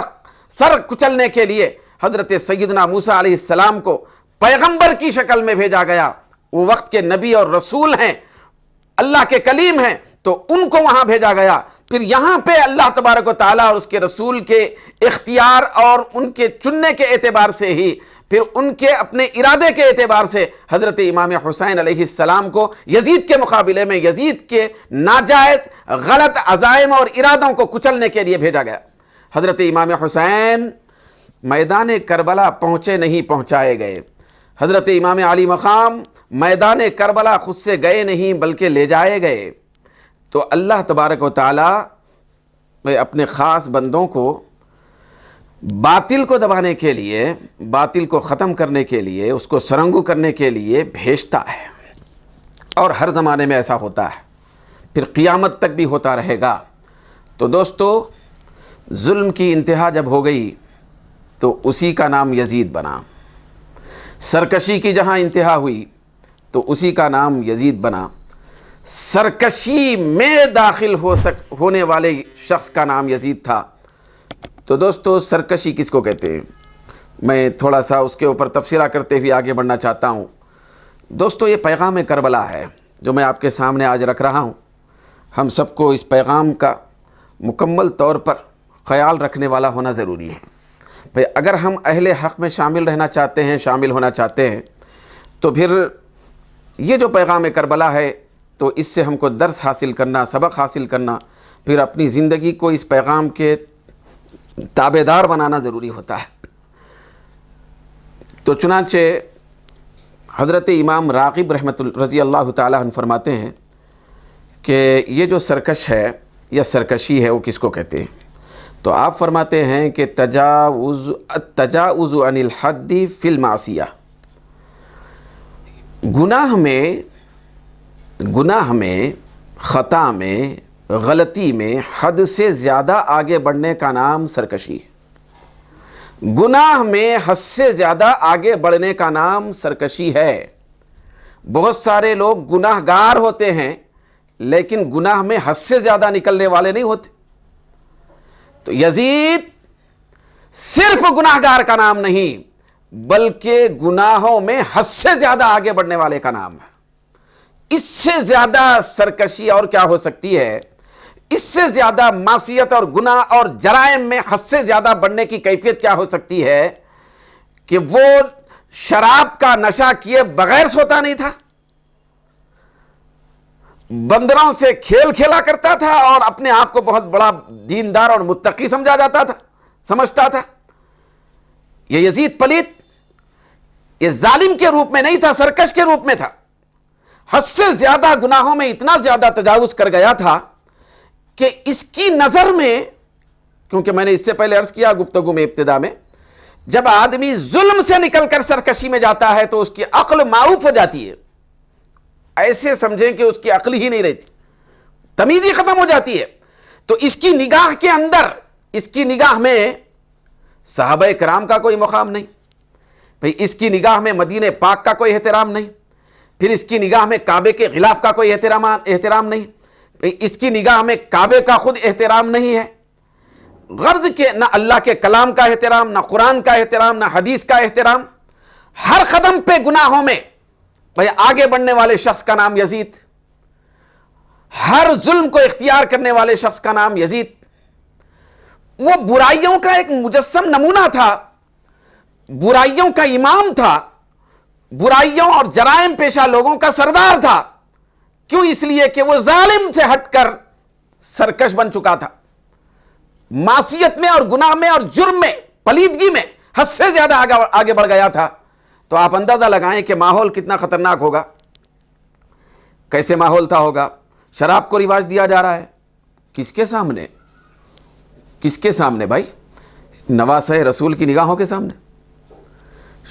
سر کچلنے کے لیے حضرت سیدنا موسیٰ علیہ السلام کو پیغمبر کی شکل میں بھیجا گیا۔ وہ وقت کے نبی اور رسول ہیں، اللہ کے کلیم ہیں، تو ان کو وہاں بھیجا گیا پھر یہاں پہ اللہ تبارک و تعالیٰ اور اس کے رسول کے اختیار اور ان کے چننے کے اعتبار سے ہی، پھر ان کے اپنے ارادے کے اعتبار سے حضرت امام حسین علیہ السلام کو یزید کے مقابلے میں یزید کے ناجائز غلط عزائم اور ارادوں کو کچلنے کے لیے بھیجا گیا۔ حضرت امام حسین میدان کربلا پہنچے نہیں، پہنچائے گئے۔ حضرت امام علی مقام میدان کربلا خود سے گئے نہیں بلکہ لے جائے گئے۔ تو اللہ تبارک و تعالیٰ اپنے خاص بندوں کو باطل کو دبانے کے لیے، باطل کو ختم کرنے کے لیے، اس کو سرنگو کرنے کے لیے بھیجتا ہے، اور ہر زمانے میں ایسا ہوتا ہے، پھر قیامت تک بھی ہوتا رہے گا۔ تو دوستو، ظلم کی انتہا جب ہو گئی تو اسی کا نام یزید بنا، سرکشی کی جہاں انتہا ہوئی تو اسی کا نام یزید بنا، سرکشی میں داخل ہونے والے شخص کا نام یزید تھا۔ تو دوستو، سرکشی کس کو کہتے ہیں؟ میں تھوڑا سا اس کے اوپر تبصرہ کرتے ہوئے آگے بڑھنا چاہتا ہوں۔ دوستو، یہ پیغام کربلا ہے جو میں آپ کے سامنے آج رکھ رہا ہوں۔ ہم سب کو اس پیغام کا مکمل طور پر خیال رکھنے والا ہونا ضروری ہے۔ بھئی اگر ہم اہل حق میں شامل رہنا چاہتے ہیں، شامل ہونا چاہتے ہیں، تو پھر یہ جو پیغام کربلا ہے تو اس سے ہم کو درس حاصل کرنا، سبق حاصل کرنا، پھر اپنی زندگی کو اس پیغام کے تابعدار بنانا ضروری ہوتا ہے۔ تو چنانچہ حضرت امام راغب رضی اللہ تعالیٰ عنہ فرماتے ہیں کہ یہ جو سرکش ہے یا سرکشی ہے وہ کس کو کہتے ہیں؟ تو آپ فرماتے ہیں کہ تجاوز عن الحد فی المعصیہ، گناہ میں، خطا میں، غلطی میں حد سے زیادہ آگے بڑھنے کا نام سرکشی ہے۔ گناہ میں حد سے زیادہ آگے بڑھنے کا نام سرکشی ہے۔ بہت سارے لوگ گناہ گار ہوتے ہیں لیکن گناہ میں حد سے زیادہ نکلنے والے نہیں ہوتے۔ تو یزید صرف گناہ گار کا نام نہیں بلکہ گناہوں میں حد سے زیادہ آگے بڑھنے والے کا نام ہے۔ اس سے زیادہ سرکشی اور کیا ہو سکتی ہے؟ اس سے زیادہ معصیت اور گناہ اور جرائم میں حد سے زیادہ بڑھنے کی کیفیت کیا ہو سکتی ہے کہ وہ شراب کا نشہ کیے بغیر سوتا نہیں تھا، بندروں سے کھیل کھیلا کرتا تھا اور اپنے آپ کو بہت بڑا دیندار اور متقی سمجھتا تھا۔ یہ یزید پلیت، یہ ظالم کے روپ میں نہیں تھا، سرکش کے روپ میں تھا۔ حد سے زیادہ گناہوں میں اتنا زیادہ تجاوز کر گیا تھا کہ اس کی نظر میں، کیونکہ میں نے اس سے پہلے عرض کیا گفتگو میں ابتدا میں، جب آدمی ظلم سے نکل کر سرکشی میں جاتا ہے تو اس کی عقل معوف ہو جاتی ہے۔ ایسے سمجھیں کہ اس کی عقل ہی نہیں رہتی، تمیز ہی ختم ہو جاتی ہے۔ تو اس کی نگاہ کے اندر، اس کی نگاہ میں صحابہ کرام کا کوئی مقام نہیں، بھئی اس کی نگاہ میں مدینہ پاک کا کوئی احترام نہیں، پھر اس کی نگاہ میں کعبے کے غلاف کا کوئی احترام نہیں، اس کی نگاہ میں کعبے کا خود احترام نہیں ہے، غرض کہ نہ اللہ کے کلام کا احترام، نہ قرآن کا احترام، نہ حدیث کا احترام۔ ہر قدم پہ گناہوں میں بھئی آگے بڑھنے والے شخص کا نام یزید، ہر ظلم کو اختیار کرنے والے شخص کا نام یزید۔ وہ برائیوں کا ایک مجسم نمونہ تھا، برائیوں کا امام تھا، برائیوں اور جرائم پیشہ لوگوں کا سردار تھا۔ کیوں؟ اس لیے کہ وہ ظالم سے ہٹ کر سرکش بن چکا تھا، معصیت میں اور گناہ میں اور جرم میں، پلیدگی میں حد سے زیادہ آگے بڑھ گیا تھا۔ تو آپ اندازہ لگائیں کہ ماحول کتنا خطرناک ہوگا، کیسے ماحول تھا ہوگا۔ شراب کو رواج دیا جا رہا ہے، کس کے سامنے؟ کس کے سامنے بھائی؟ نواسہ رسول کی نگاہوں کے سامنے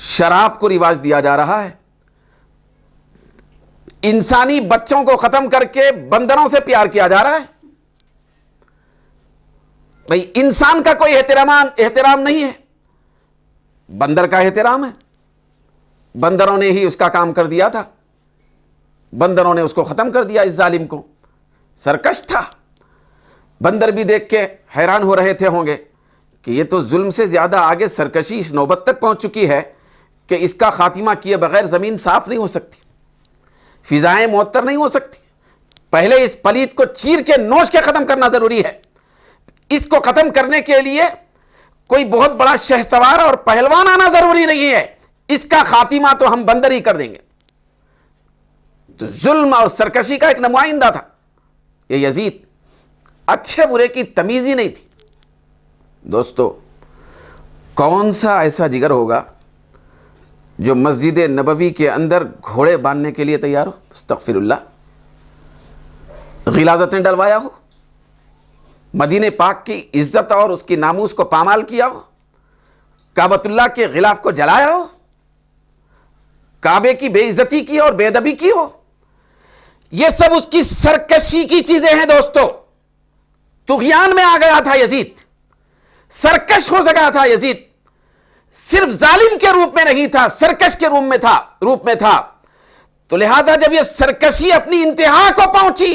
شراب کو رواج دیا جا رہا ہے۔ انسانی بچوں کو ختم کر کے بندروں سے پیار کیا جا رہا ہے۔ بھئی انسان کا کوئی احترام نہیں ہے، بندر کا احترام ہے۔ بندروں نے ہی اس کا کام کر دیا تھا، بندروں نے اس کو ختم کر دیا، اس ظالم کو۔ سرکش تھا، بندر بھی دیکھ کے حیران ہو رہے تھے ہوں گے کہ یہ تو ظلم سے زیادہ آگے سرکشی اس نوبت تک پہنچ چکی ہے کہ اس کا خاتمہ کیے بغیر زمین صاف نہیں ہو سکتی، فضائیں معطر نہیں ہو سکتی، پہلے اس پلیت کو چیر کے نوچ کے ختم کرنا ضروری ہے. اس کو ختم کرنے کے لیے کوئی بہت بڑا شہسوار اور پہلوان آنا ضروری نہیں ہے. اس کا خاتمہ تو ہم بندر ہی کر دیں گے. تو ظلم اور سرکشی کا ایک نمائندہ تھا یہ یزید. اچھے برے کی تمیز ہی نہیں تھی. دوستو کون سا ایسا جگر ہوگا جو مسجد نبوی کے اندر گھوڑے باندھنے کے لیے تیار ہو؟ استغفر اللہ. غلاظتیں ڈلوایا ہو، مدینہ پاک کی عزت اور اس کی ناموس کو پامال کیا ہو، کعبۃ اللہ کے غلاف کو جلایا ہو، کعبے کی بے عزتی کی اور بے ادبی کی ہو. یہ سب اس کی سرکشی کی چیزیں ہیں دوستو. طغیان میں آ گیا تھا یزید، سرکش ہو سکا تھا یزید. صرف ظالم کے روپ میں نہیں تھا، سرکش کے روپ میں تھا. تو لہذا جب یہ سرکشی اپنی انتہا کو پہنچی،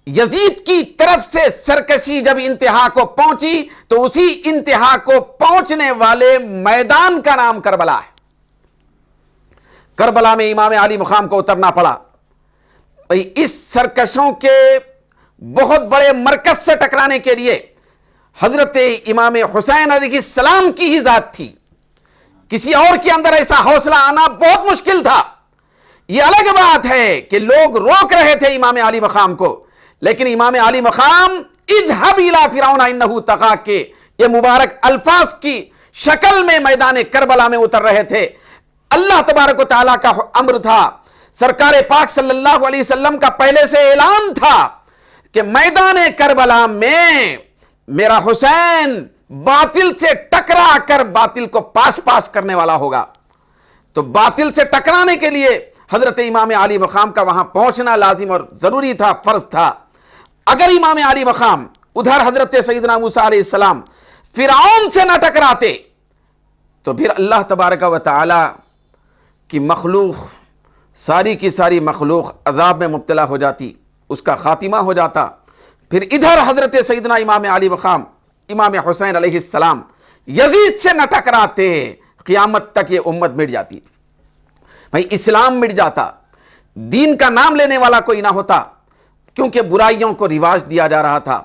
یزید کی طرف سے سرکشی جب انتہا کو پہنچی، تو اسی انتہا کو پہنچنے والے میدان کا نام کربلا ہے. کربلا میں امام علی مقام کو اترنا پڑا. اس سرکشوں کے بہت بڑے مرکز سے ٹکرانے کے لیے حضرت امام حسین علیہ السلام کی ہی ذات تھی. کسی اور کے اندر ایسا حوصلہ آنا بہت مشکل تھا. یہ الگ بات ہے کہ لوگ روک رہے تھے امام علی مقام کو، لیکن امام علی مقام اذهب الى فرعون انه طغى کے یہ مبارک الفاظ کی شکل میں میدان کربلا میں اتر رہے تھے. اللہ تبارک و تعالیٰ کا امر تھا، سرکار پاک صلی اللہ علیہ وسلم کا پہلے سے اعلان تھا کہ میدان کربلا میں میرا حسین باطل سے ٹکرا کر باطل کو پاش کرنے والا ہوگا. تو باطل سے ٹکرانے کے لیے حضرت امام علی مقام کا وہاں پہنچنا لازم اور ضروری تھا، فرض تھا. اگر امام علی مقام ادھر حضرت سیدنا موسیٰ علیہ السلام فرعون سے نہ ٹکراتے تو پھر اللہ تبارک و تعالی کی مخلوق، ساری کی ساری مخلوق عذاب میں مبتلا ہو جاتی، اس کا خاتمہ ہو جاتا. پھر ادھر حضرت سیدنا امام علی مقام امام حسین علیہ السلام یزید سے نہ ٹکراتے، قیامت تک یہ امت مٹ جاتی تھی. بھائی اسلام مٹ جاتا، دین کا نام لینے والا کوئی نہ ہوتا، کیونکہ برائیوں کو رواج دیا جا رہا تھا.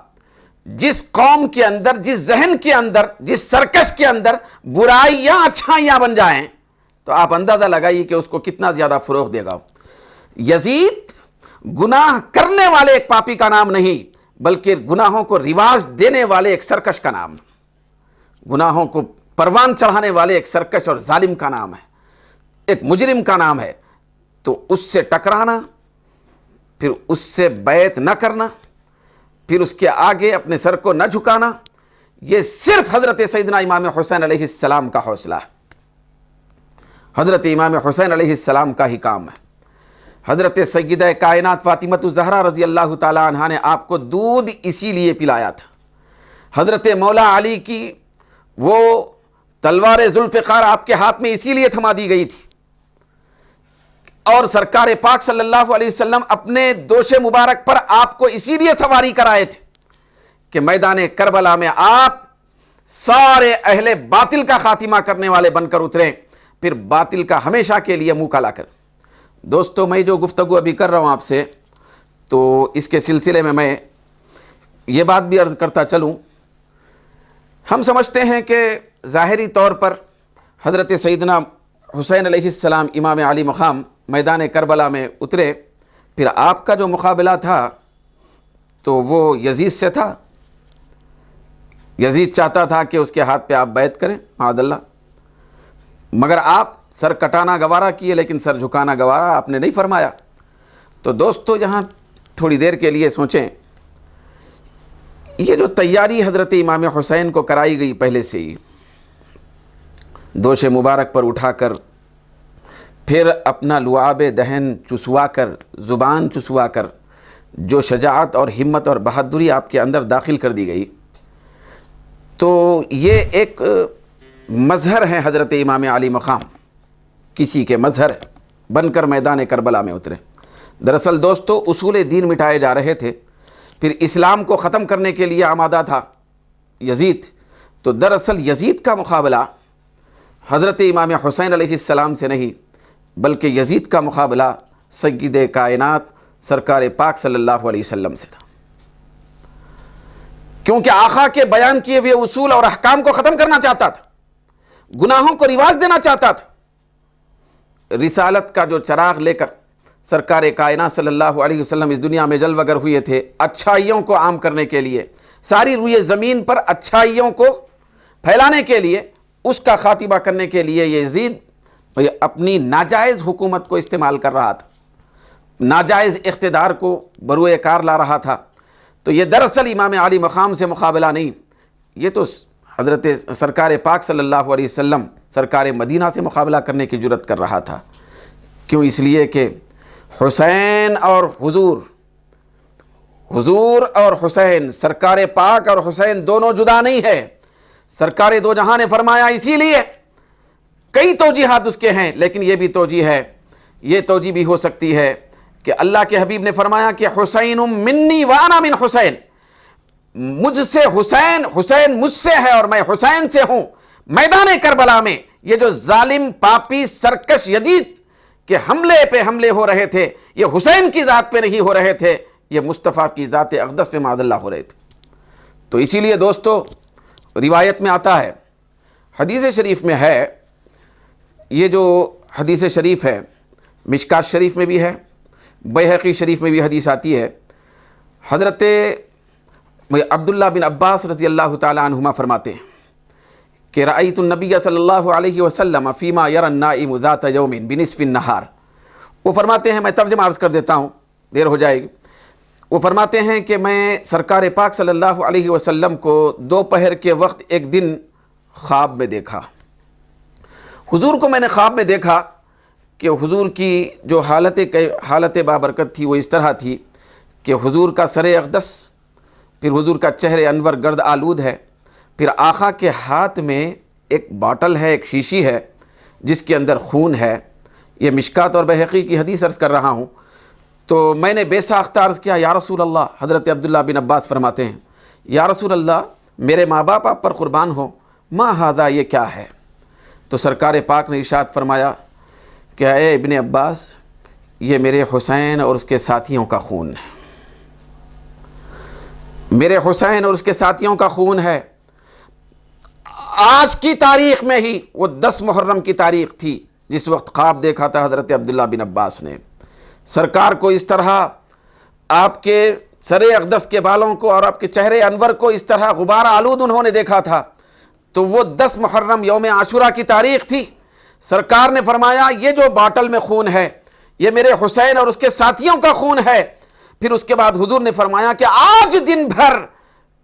جس قوم کے اندر، جس ذہن کے اندر، جس سرکش کے اندر برائیاں اچھائیاں بن جائیں تو آپ اندازہ لگائیے کہ اس کو کتنا زیادہ فروغ دے گا. یزید گناہ کرنے والے ایک پاپی کا نام نہیں، بلکہ گناہوں کو رواج دینے والے ایک سرکش کا نام، گناہوں کو پروان چڑھانے والے ایک سرکش اور ظالم کا نام ہے، ایک مجرم کا نام ہے. تو اس سے ٹکرانا، پھر اس سے بیعت نہ کرنا، پھر اس کے آگے اپنے سر کو نہ جھکانا، یہ صرف حضرت سیدنا امام حسین علیہ السلام کا حوصلہ ہے، حضرت امام حسین علیہ السلام کا ہی کام ہے. حضرت سیدہ کائنات فاطمۃ الزہرا رضی اللہ تعالی عنہا نے آپ کو دودھ اسی لیے پلایا تھا. حضرت مولا علی کی وہ تلوار ذوالفقار آپ کے ہاتھ میں اسی لیے تھما دی گئی تھی، اور سرکار پاک صلی اللہ علیہ وسلم اپنے دوش مبارک پر آپ کو اسی لیے سواری کرائے تھے کہ میدان کربلا میں آپ سارے اہل باطل کا خاتمہ کرنے والے بن کر اتریں، پھر باطل کا ہمیشہ کے لیے منہ کالا کر. دوستو میں جو گفتگو ابھی کر رہا ہوں آپ سے، تو اس کے سلسلے میں یہ بات بھی عرض کرتا چلوں. ہم سمجھتے ہیں کہ ظاہری طور پر حضرت سیدنا حسین علیہ السلام امام علی مقام میدان کربلا میں اترے، پھر آپ کا جو مقابلہ تھا تو وہ یزید سے تھا. یزید چاہتا تھا کہ اس کے ہاتھ پہ آپ بیعت کریں معاذ اللہ، مگر آپ سر کٹانا گوارا کیے لیکن سر جھکانا گوارا آپ نے نہیں فرمایا. تو دوستو یہاں تھوڑی دیر کے لیے سوچیں، یہ جو تیاری حضرت امام حسین کو کرائی گئی پہلے سے ہی، دوش مبارک پر اٹھا کر، پھر اپنا لعاب دہن چسوا کر، زبان چسوا کر، جو شجاعت اور ہمت اور بہادری آپ کے اندر داخل کر دی گئی، تو یہ ایک مظہر ہے حضرت امام علی مقام، کسی کے مظہر بن کر میدان کربلا میں اترے. دراصل دوستو اصول دین مٹائے جا رہے تھے، پھر اسلام کو ختم کرنے کے لیے آمادہ تھا یزید. تو دراصل یزید کا مقابلہ حضرت امام حسین علیہ السلام سے نہیں، بلکہ یزید کا مقابلہ سید کائنات سرکار پاک صلی اللہ علیہ وسلم سے تھا، کیونکہ آقا کے بیان کیے ہوئے اصول اور احکام کو ختم کرنا چاہتا تھا، گناہوں کو رواج دینا چاہتا تھا۔ رسالت کا جو چراغ لے کر سرکار کائنات صلی اللہ علیہ وسلم اس دنیا میں جلوہ گر ہوئے تھے، اچھائیوں کو عام کرنے کے لیے، ساری روئے زمین پر اچھائیوں کو پھیلانے کے لیے، اس کا خاتمہ کرنے کے لیے یزید اپنی ناجائز حکومت کو استعمال کر رہا تھا، ناجائز اقتدار کو بروئے کار لا رہا تھا۔ تو یہ دراصل امام عالی مقام سے مقابلہ نہیں، یہ تو حضرت سرکار پاک صلی اللہ علیہ وسلم سرکار مدینہ سے مقابلہ کرنے کی جرات کر رہا تھا۔ کیوں؟ اس لیے کہ حسین اور حضور اور حسین، سرکار پاک اور حسین دونوں جدا نہیں ہے۔ سرکار دو جہاں نے فرمایا، اسی لیے کئی توجیحات اس کے ہیں، لیکن یہ بھی توجیہ ہے، یہ توجیہ بھی ہو سکتی ہے کہ اللہ کے حبیب نے فرمایا کہ حسین منی وانا من حسین، مجھ سے حسین مجھ سے ہے اور میں حسین سے ہوں۔ میدان کربلا میں یہ جو ظالم، پاپی، سرکش یزید کے حملے ہو رہے تھے، یہ حسین کی ذات پہ نہیں ہو رہے تھے، یہ مصطفیٰ کی ذات اقدس پہ معاذ اللہ ہو رہے تھے۔ تو اسی لیے دوستو، روایت میں آتا ہے، حدیث شریف میں ہے، یہ جو حدیث شریف ہے مشکات شریف میں بھی ہے، بیہقی شریف میں بھی حدیث آتی ہے۔ حضرت عبداللہ بن عباس رضی اللہ تعالی عنہما فرماتے ہیں کہ رأیت النبی صلی اللہ علیہ وسلم فیما یری النائم ذات یوم بنصف النہار۔ وہ فرماتے ہیں، میں ترجمہ عرض کر دیتا ہوں، دیر ہو جائے گی۔ وہ فرماتے ہیں کہ میں سرکار پاک صلی اللہ علیہ وسلم کو دوپہر کے وقت ایک دن خواب میں دیکھا۔ حضور کو میں نے خواب میں دیکھا کہ حضور کی جو حالت بابرکت تھی وہ اس طرح تھی کہ حضور کا سر اقدس، پھر حضور کا چہرے انور گرد آلود ہے، پھر آقا کے ہاتھ میں ایک باٹل ہے، ایک شیشی ہے جس کے اندر خون ہے۔ یہ مشکات اور بیہقی کی حدیث عرض کر رہا ہوں۔ تو میں نے بے ساختہ عرض کیا، یا رسول اللہ، حضرت عبداللہ بن عباس فرماتے ہیں، یا رسول اللہ، میرے ماں باپ آپ پر قربان ہو، ما ھذا، یہ کیا ہے؟ تو سرکار پاک نے ارشاد فرمایا کہ اے ابن عباس، یہ میرے حسین اور اس کے ساتھیوں کا خون ہے، میرے حسین اور اس کے ساتھیوں کا خون ہے۔ آج کی تاریخ میں ہی، وہ 10 محرم کی تاریخ تھی جس وقت خواب دیکھا تھا حضرت عبداللہ بن عباس نے، سرکار کو اس طرح آپ کے سر اقدس کے بالوں کو اور آپ کے چہرے انور کو اس طرح غبار آلود انہوں نے دیکھا تھا۔ تو وہ 10 محرم یوم عاشوراء کی تاریخ تھی۔ سرکار نے فرمایا، یہ جو باٹل میں خون ہے یہ میرے حسین اور اس کے ساتھیوں کا خون ہے۔ پھر اس کے بعد حضور نے فرمایا کہ آج دن بھر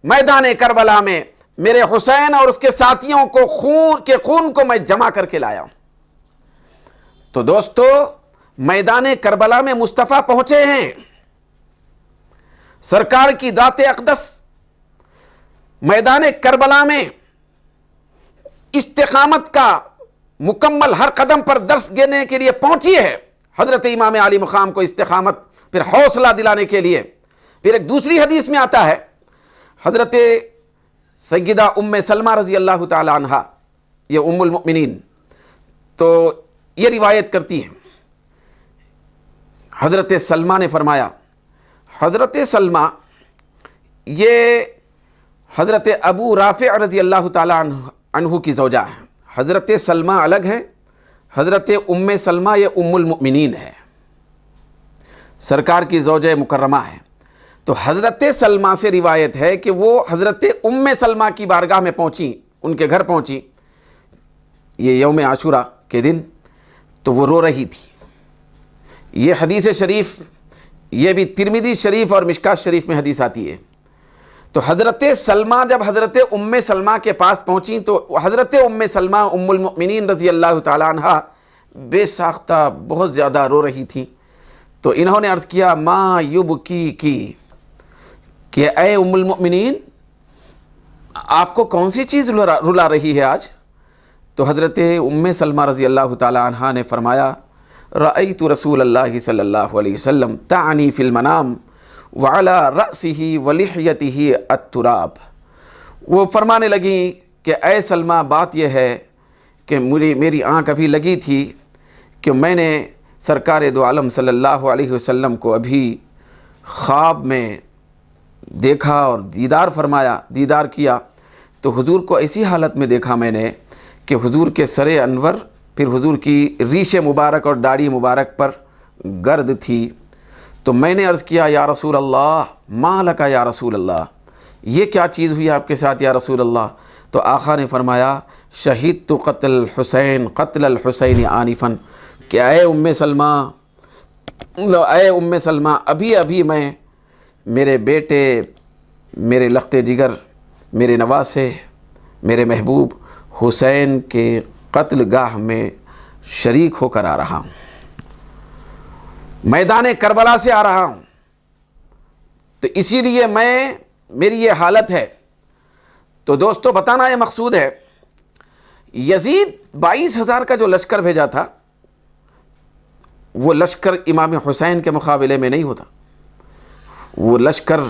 میدان کربلا میں میرے حسین اور اس کے ساتھیوں کو خون کو میں جمع کر کے لایا ہوں۔ تو دوستو، میدان کربلا میں مصطفیٰ پہنچے ہیں، سرکار کی ذات اقدس میدان کربلا میں استقامت کا مکمل ہر قدم پر درس دینے کے لیے پہنچی ہے۔ حضرت امام علی مقام کو استقامت، پھر حوصلہ دلانے کے لیے۔ پھر ایک دوسری حدیث میں آتا ہے، حضرت سیدہ ام سلمہ رضی اللہ تعالی عنہا، یہ ام المؤمنین، تو یہ روایت کرتی ہیں، حضرت سلمہ نے فرمایا، حضرت سلمہ یہ حضرت ابو رافع رضی اللہ تعالی عنہ کی زوجہ ہیں۔ حضرت سلمہ الگ ہے، حضرت ام سلمہ یہ ام المؤمنین ہے، سرکار کی زوجہ مکرمہ ہے۔ تو حضرت سلمہ سے روایت ہے کہ وہ حضرت ام سلمہ کی بارگاہ میں پہنچی، ان کے گھر پہنچی یہ یوم عاشوراء کے دن، تو وہ رو رہی تھی۔ یہ حدیث شریف، یہ بھی ترمذی شریف اور مشکات شریف میں حدیث آتی ہے۔ تو حضرت سلمہ جب حضرت ام سلمہ کے پاس پہنچی تو حضرت ام سلمہ ام المؤمنین رضی اللہ تعالی عنہا بے ساختہ بہت زیادہ رو رہی تھیں۔ تو انہوں نے عرض کیا، ما یبکی کی، کہ اے ام المؤمنین، آپ کو کون سی چیز رلا رہی ہے آج؟ تو حضرت ام سلمہ رضی اللہ تعالی عنہا نے فرمایا، رأیت رسول اللہ صلی اللہ علیہ وسلم تعنی فی المنام وعلی رأسہ ولحیتہ التراب۔ وہ فرمانے لگیں کہ اے سلمہ، بات یہ ہے کہ میری آنکھ ابھی لگی تھی کہ میں نے سرکار دو عالم صلی اللہ علیہ وسلم کو ابھی خواب میں دیکھا اور دیدار کیا تو حضور کو ایسی حالت میں دیکھا میں نے کہ حضور کے سر انور، پھر حضور کی ریش مبارک اور داڑھی مبارک پر گرد تھی۔ تو میں نے عرض کیا یا رسول اللہ ما لکا یا رسول اللہ، یہ کیا چیز ہوئی آپ کے ساتھ یا رسول اللہ؟ تو آقا نے فرمایا شہید تو قتل الحسین آنفاً، کہ اے ام سلمہ ابھی میں میرے بیٹے، میرے لخت جگر، میرے نواسے، میرے محبوب حسین کے قتل گاہ میں شریک ہو کر آ رہا ہوں، میدان کربلا سے آ رہا ہوں، تو اسی لیے میری یہ حالت ہے۔ تو دوستو بتانا یہ مقصود ہے، یزید 22,000 کا جو لشکر بھیجا تھا وہ لشکر امام حسین کے مقابلے میں نہیں ہوتا، وہ لشکر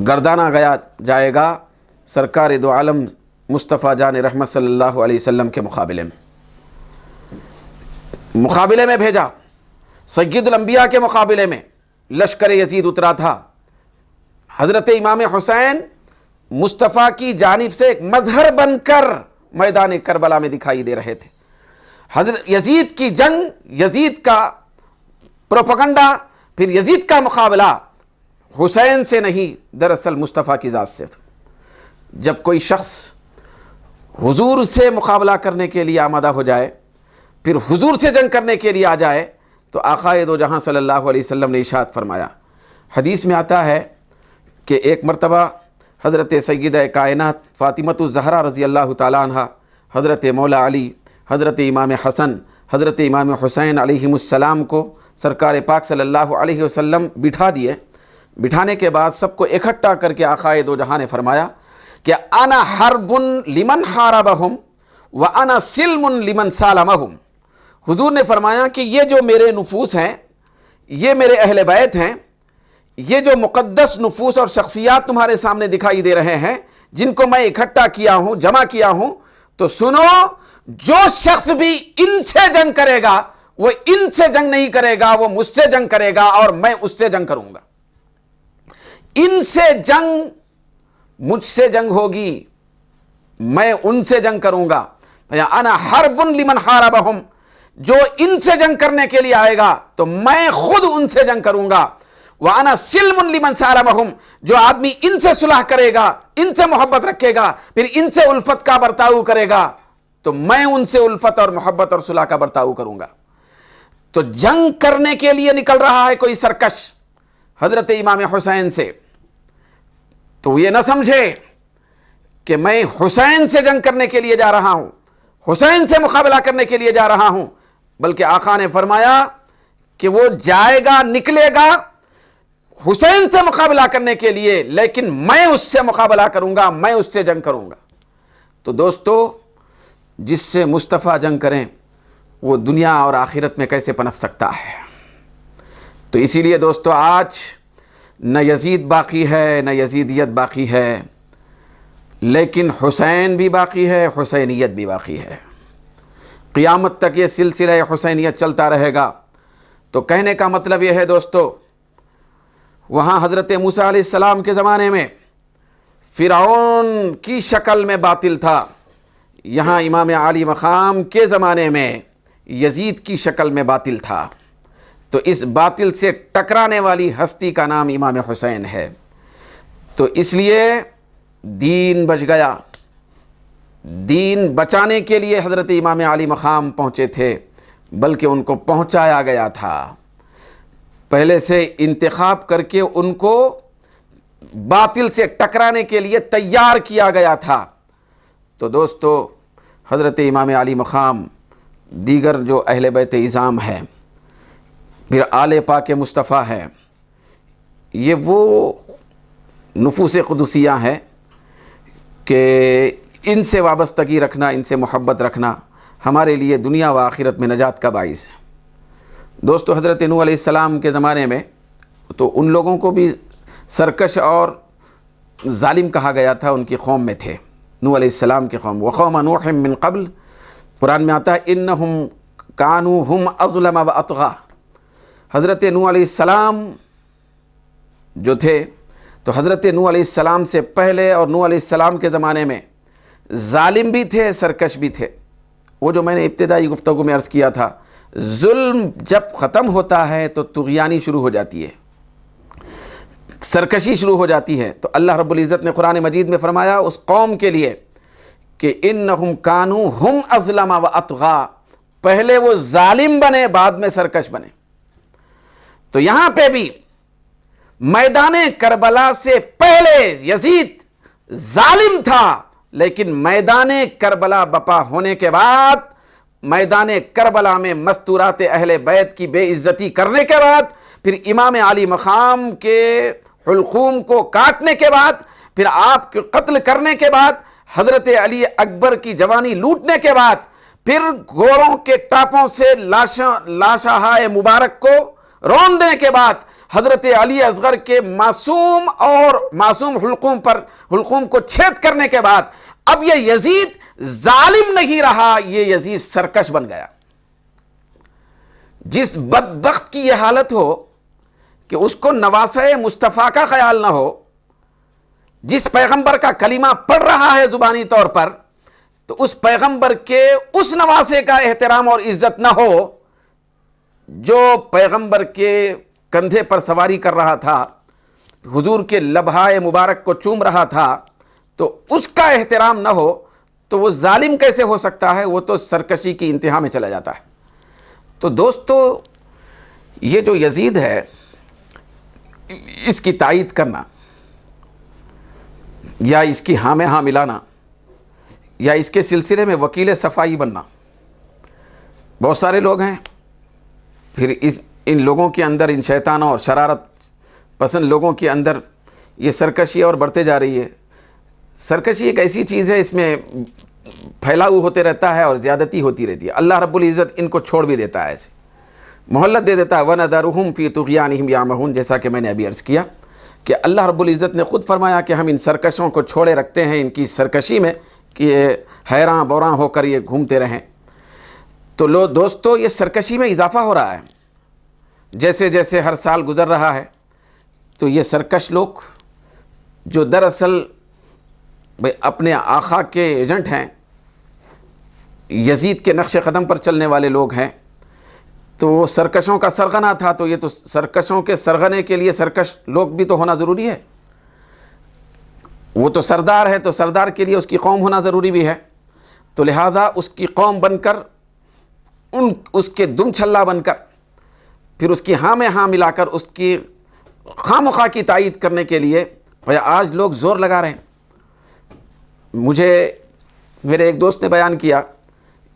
گردانا جائے گا سرکار دو عالم مصطفیٰ جان رحمت صلی اللہ علیہ وسلم کے مقابلے میں بھیجا، سید الانبیاء کے مقابلے میں لشکر یزید اترا تھا۔ حضرت امام حسین مصطفیٰ کی جانب سے ایک مظہر بن کر میدان کربلا میں دکھائی دے رہے تھے۔ حضرت یزید کی جنگ، یزید کا پروپیگنڈا، پھر یزید کا مقابلہ حسین سے نہیں، دراصل مصطفیٰ کی ذات سے تھا۔ جب کوئی شخص حضور سے مقابلہ کرنے کے لیے آمادہ ہو جائے، پھر حضور سے جنگ کرنے کے لیے آ جائے، تو آقا دو جہاں صلی اللہ علیہ وسلم نے ارشاد فرمایا، حدیث میں آتا ہے کہ ایک مرتبہ حضرت سیدہ کائنات فاطمۃ الزہرا رضی اللہ تعالیٰ عنہ، حضرت مولا علی، حضرت امام حسن، حضرت امام حسین علیہم السلام کو سرکار پاک صلی اللہ علیہ وسلم بٹھا دیے۔ بٹھانے کے بعد سب کو اکٹھا کر کے آقا دو جہاں نے فرمایا کہ انا حرب لمن حاربہم وانا سلم لمن سالمہم۔ حضور نے فرمایا کہ یہ جو میرے نفوس ہیں، یہ میرے اہل بیت ہیں، یہ جو مقدس نفوس اور شخصیات تمہارے سامنے دکھائی دے رہے ہیں، جن کو میں اکٹھا کیا ہوں، جمع کیا ہوں، تو سنو، جو شخص بھی ان سے جنگ کرے گا وہ ان سے جنگ نہیں کرے گا، وہ مجھ سے جنگ کرے گا اور میں اس سے جنگ کروں گا۔ ان سے جنگ، مجھ سے جنگ ہوگی، میں ان سے جنگ کروں گا۔ انا حرب لمن حاربہم، جو ان سے جنگ کرنے کے لیے آئے گا تو میں خود ان سے جنگ کروں گا۔ وَأَنَا سِلْمٌ لِمَنْ سَالَمَهُمْ، جو آدمی ان سے صلح کرے گا، ان سے محبت رکھے گا، پھر ان سے الفت کا برتاؤ کرے گا، تو میں ان سے الفت اور محبت اور صلح کا برتاؤ کروں گا۔ تو جنگ کرنے کے لیے نکل رہا ہے کوئی سرکش حضرت امام حسین سے، تو یہ نہ سمجھے کہ میں حسین سے جنگ کرنے کے لیے جا رہا ہوں، حسین سے مقابلہ کرنے کے لیے جا رہا ہوں، بلکہ آقا نے فرمایا کہ وہ جائے گا، نکلے گا حسین سے مقابلہ کرنے کے لیے، لیکن میں اس سے مقابلہ کروں گا، میں اس سے جنگ کروں گا۔ تو دوستو، جس سے مصطفیٰ جنگ کریں وہ دنیا اور آخرت میں کیسے پنپ سکتا ہے؟ تو اسی لیے دوستو، آج نہ یزید باقی ہے، نہ یزیدیت باقی ہے، لیکن حسین بھی باقی ہے، حسینیت بھی باقی ہے۔ قیامت تک یہ سلسلہ حسینیت چلتا رہے گا۔ تو کہنے کا مطلب یہ ہے دوستو، وہاں حضرت موسیٰ علیہ السلام کے زمانے میں فرعون کی شکل میں باطل تھا، یہاں امام عالی مقام کے زمانے میں یزید کی شکل میں باطل تھا۔ تو اس باطل سے ٹکرانے والی ہستی کا نام امام حسین ہے۔ تو اس لیے دین بچ گیا، دین بچانے کے لیے حضرت امام علی مقام پہنچے تھے، بلکہ ان کو پہنچایا گیا تھا، پہلے سے انتخاب کر کے ان کو باطل سے ٹکرانے کے لیے تیار کیا گیا تھا۔ تو دوستو، حضرت امام علی مقام، دیگر جو اہل بیت اعظام ہیں، پھر آل پاک مصطفیٰ ہیں، یہ وہ نفوس قدسیہ ہیں کہ ان سے وابستگی رکھنا، ان سے محبت رکھنا ہمارے لیے دنیا و آخرت میں نجات کا باعث ہے۔ دوستو، حضرت نوح علیہ السلام کے زمانے میں تو ان لوگوں کو بھی سرکش اور ظالم کہا گیا تھا، ان کی قوم میں تھے، نوح علیہ السلام کی قوم۔ وقوم نوح من قبل، قرآن میں آتا ہے انہم کانوا ہم اظلم و اطغی۔ حضرت نوح علیہ السلام جو تھے تو حضرت نوح علیہ السلام سے پہلے اور نوح علیہ السلام کے زمانے میں ظالم بھی تھے، سرکش بھی تھے۔ وہ جو میں نے ابتدائی گفتگو میں عرض کیا تھا، ظلم جب ختم ہوتا ہے تو طغیانی شروع ہو جاتی ہے، سرکشی شروع ہو جاتی ہے۔ تو اللہ رب العزت نے قرآن مجید میں فرمایا اس قوم کے لیے کہ انہم کانوا ہم اظلم و اطغا، پہلے وہ ظالم بنے بعد میں سرکش بنے۔ تو یہاں پہ بھی میدان کربلا سے پہلے یزید ظالم تھا، لیکن میدان کربلا بپا ہونے کے بعد، میدان کربلا میں مستورات اہل بیت کی بے عزتی کرنے کے بعد، پھر امام علی مقام کے حلقوم کو کاٹنے کے بعد، پھر آپ کے قتل کرنے کے بعد، حضرت علی اکبر کی جوانی لوٹنے کے بعد، پھر گھوڑوں کے ٹاپوں سے لاشہائے مبارک کو روندنے کے بعد، حضرت علی اصغر کے معصوم اور معصوم حلقوم کو چھید کرنے کے بعد، اب یہ یزید ظالم نہیں رہا، یہ یزید سرکش بن گیا۔ جس بدبخت کی یہ حالت ہو کہ اس کو نواسہ مصطفیٰ کا خیال نہ ہو، جس پیغمبر کا کلمہ پڑھ رہا ہے زبانی طور پر، تو اس پیغمبر کے اس نواسے کا احترام اور عزت نہ ہو جو پیغمبر کے کندھے پر سواری کر رہا تھا، حضور کے لبہائے مبارک کو چوم رہا تھا، تو اس کا احترام نہ ہو تو وہ ظالم کیسے ہو سکتا ہے؟ وہ تو سرکشی کی انتہا میں چلا جاتا ہے۔ تو دوستو، یہ جو یزید ہے اس کی تائید کرنا یا اس کی ہاں میں ہاں ملانا یا اس کے سلسلے میں وکیل صفائی بننا، بہت سارے لوگ ہیں، پھر ان لوگوں کے اندر، ان شیطانوں اور شرارت پسند لوگوں کے اندر یہ سرکشی اور بڑھتے جا رہی ہے۔ سرکشی ایک ایسی چیز ہے، اس میں پھیلاؤ ہوتے رہتا ہے اور زیادتی ہوتی رہتی ہے۔ اللہ رب العزت ان کو چھوڑ بھی دیتا ہے، ایسے مہلت دے دیتا ہے، وَنَذَرُهُمْ فِي طُغْيَانِهِمْ يَعْمَهُونَ، جیسا کہ میں نے ابھی عرض کیا کہ اللہ رب العزت نے خود فرمایا کہ ہم ان سرکشوں کو چھوڑے رکھتے ہیں ان کی سرکشی میں کہ یہ حیراں بوراں ہو کر یہ گھومتے رہیں۔ تو دوستو، یہ سرکشی میں اضافہ ہو رہا ہے، جیسے جیسے ہر سال گزر رہا ہے تو یہ سرکش لوگ جو دراصل اپنے آقا کے ایجنٹ ہیں، یزید کے نقش قدم پر چلنے والے لوگ ہیں، تو وہ سرکشوں کا سرغنہ تھا، تو یہ تو سرکشوں کے سرغنے کے لیے سرکش لوگ بھی تو ہونا ضروری ہے۔ وہ تو سردار ہے، تو سردار کے لیے اس کی قوم ہونا ضروری بھی ہے، تو لہٰذا اس کی قوم بن کر، اس کے دم چھلا بن کر، پھر اس کی ہاں میں ہاں ملا کر اس کی خواہ مخواہ کی تائید کرنے کے لیے آج لوگ زور لگا رہے ہیں۔ مجھے میرے ایک دوست نے بیان کیا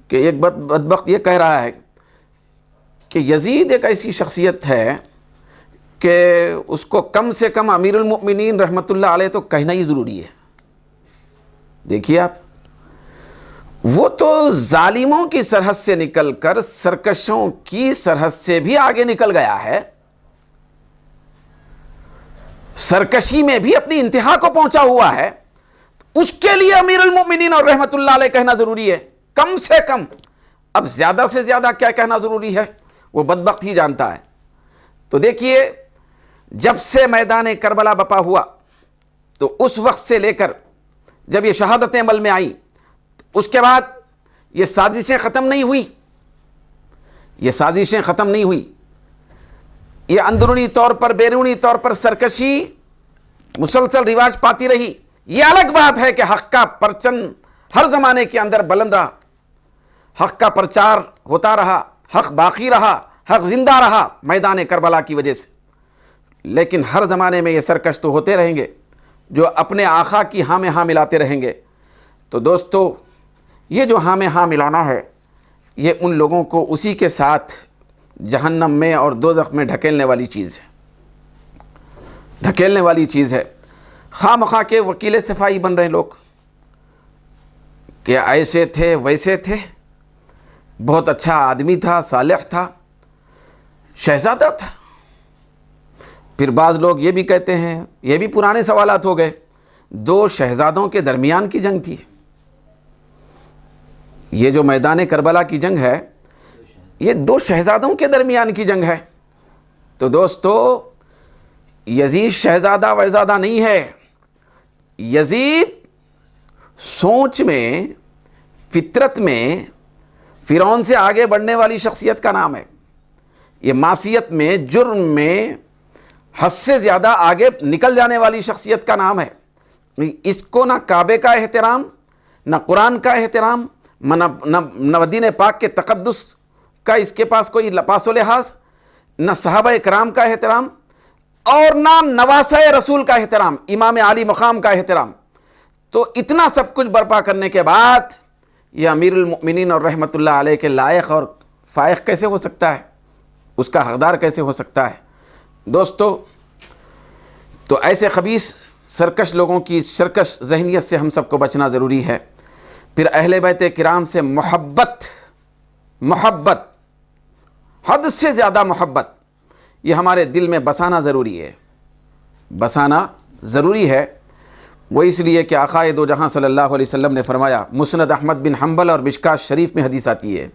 کہ ایک بدبخت یہ کہہ رہا ہے کہ یزید ایک ایسی شخصیت ہے کہ اس کو کم سے کم امیر المؤمنین رحمۃ اللہ علیہ تو کہنا ہی ضروری ہے۔ دیکھیے آپ، وہ تو ظالموں کی سرحد سے نکل کر سرکشوں کی سرحد سے بھی آگے نکل گیا ہے، سرکشی میں بھی اپنی انتہا کو پہنچا ہوا ہے، اس کے لیے امیر المؤمنین اور رحمۃ اللہ علیہ کہنا ضروری ہے کم سے کم۔ اب زیادہ سے زیادہ کیا کہنا ضروری ہے وہ بدبخت ہی جانتا ہے۔ تو دیکھیے، جب سے میدان کربلا بپا ہوا تو اس وقت سے لے کر جب یہ شہادتیں عمل میں آئیں، اس کے بعد یہ سازشیں ختم نہیں ہوئی، یہ سازشیں ختم نہیں ہوئی، یہ اندرونی طور پر بیرونی طور پر سرکشی مسلسل رواج پاتی رہی۔ یہ الگ بات ہے کہ حق کا پرچم ہر زمانے کے اندر بلند رہا، حق کا پرچار ہوتا رہا، حق باقی رہا، حق زندہ رہا میدان کربلا کی وجہ سے، لیکن ہر زمانے میں یہ سرکش تو ہوتے رہیں گے جو اپنے آقا کی ہاں میں ہاں ملاتے رہیں گے۔ تو دوستو، یہ جو ہاں میں ہاں ملانا ہے، یہ ان لوگوں کو اسی کے ساتھ جہنم میں اور دوزخ میں ڈھکیلنے والی چیز ہے، ڈھکیلنے والی چیز ہے۔ خواہ مخواہ کے وکیل صفائی بن رہے لوگ کہ ایسے تھے ویسے تھے، بہت اچھا آدمی تھا، صالح تھا، شہزادہ تھا۔ پھر بعض لوگ یہ بھی کہتے ہیں، یہ بھی پرانے سوالات ہو گئے، دو شہزادوں کے درمیان کی جنگ تھی۔ یہ جو میدان کربلا کی جنگ ہے، یہ دو شہزادوں کے درمیان کی جنگ ہے۔ تو دوستو، یزید شہزادہ وہزادہ نہیں ہے، یزید سوچ میں، فطرت میں فرعون سے آگے بڑھنے والی شخصیت کا نام ہے۔ یہ معصیت میں، جرم میں حد سے زیادہ آگے نکل جانے والی شخصیت کا نام ہے۔ اس کو نہ کعبے کا احترام، نہ قرآن کا احترام، نہ مدینہ پاک کے تقدس کا اس کے پاس کوئی لپاس و لحاظ، نہ صحابہ کرام کا احترام، اور نہ نواسہ رسول کا احترام، امام عالی مقام کا احترام۔ تو اتنا سب کچھ برپا کرنے کے بعد یہ امیر المؤمنین اور رحمۃ اللہ علیہ کے لائق اور فائق کیسے ہو سکتا ہے، اس کا حقدار کیسے ہو سکتا ہے؟ دوستو، تو ایسے خبیث سرکش لوگوں کی سرکش ذہنیت سے ہم سب کو بچنا ضروری ہے۔ پھر اہل بیت کرام سے محبت حد سے زیادہ محبت یہ ہمارے دل میں بسانا ضروری ہے۔ وہ اس لیے کہ آقا دو جہاں صلی اللہ علیہ وسلم نے فرمایا، مسند احمد بن حنبل اور مشکات شریف میں حدیث آتی ہے،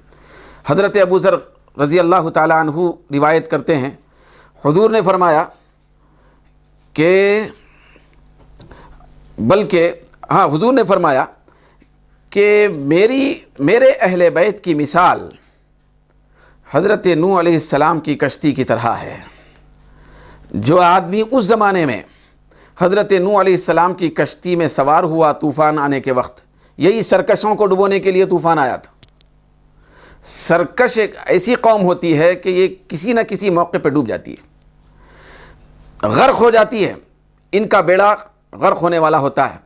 حضرت ابو ذر رضی اللہ تعالیٰ عنہ روایت کرتے ہیں، حضور نے فرمایا کہ حضور نے فرمایا کہ میرے اہل بیت کی مثال حضرت نوح علیہ السلام کی کشتی کی طرح ہے۔ جو آدمی اس زمانے میں حضرت نوح علیہ السلام کی کشتی میں سوار ہوا طوفان آنے کے وقت، یہی سرکشوں کو ڈبونے کے لیے طوفان آیا تھا۔ سرکش ایک ایسی قوم ہوتی ہے کہ یہ کسی نہ کسی موقع پہ ڈوب جاتی ہے، غرق ہو جاتی ہے، ان کا بیڑا غرق ہونے والا ہوتا ہے۔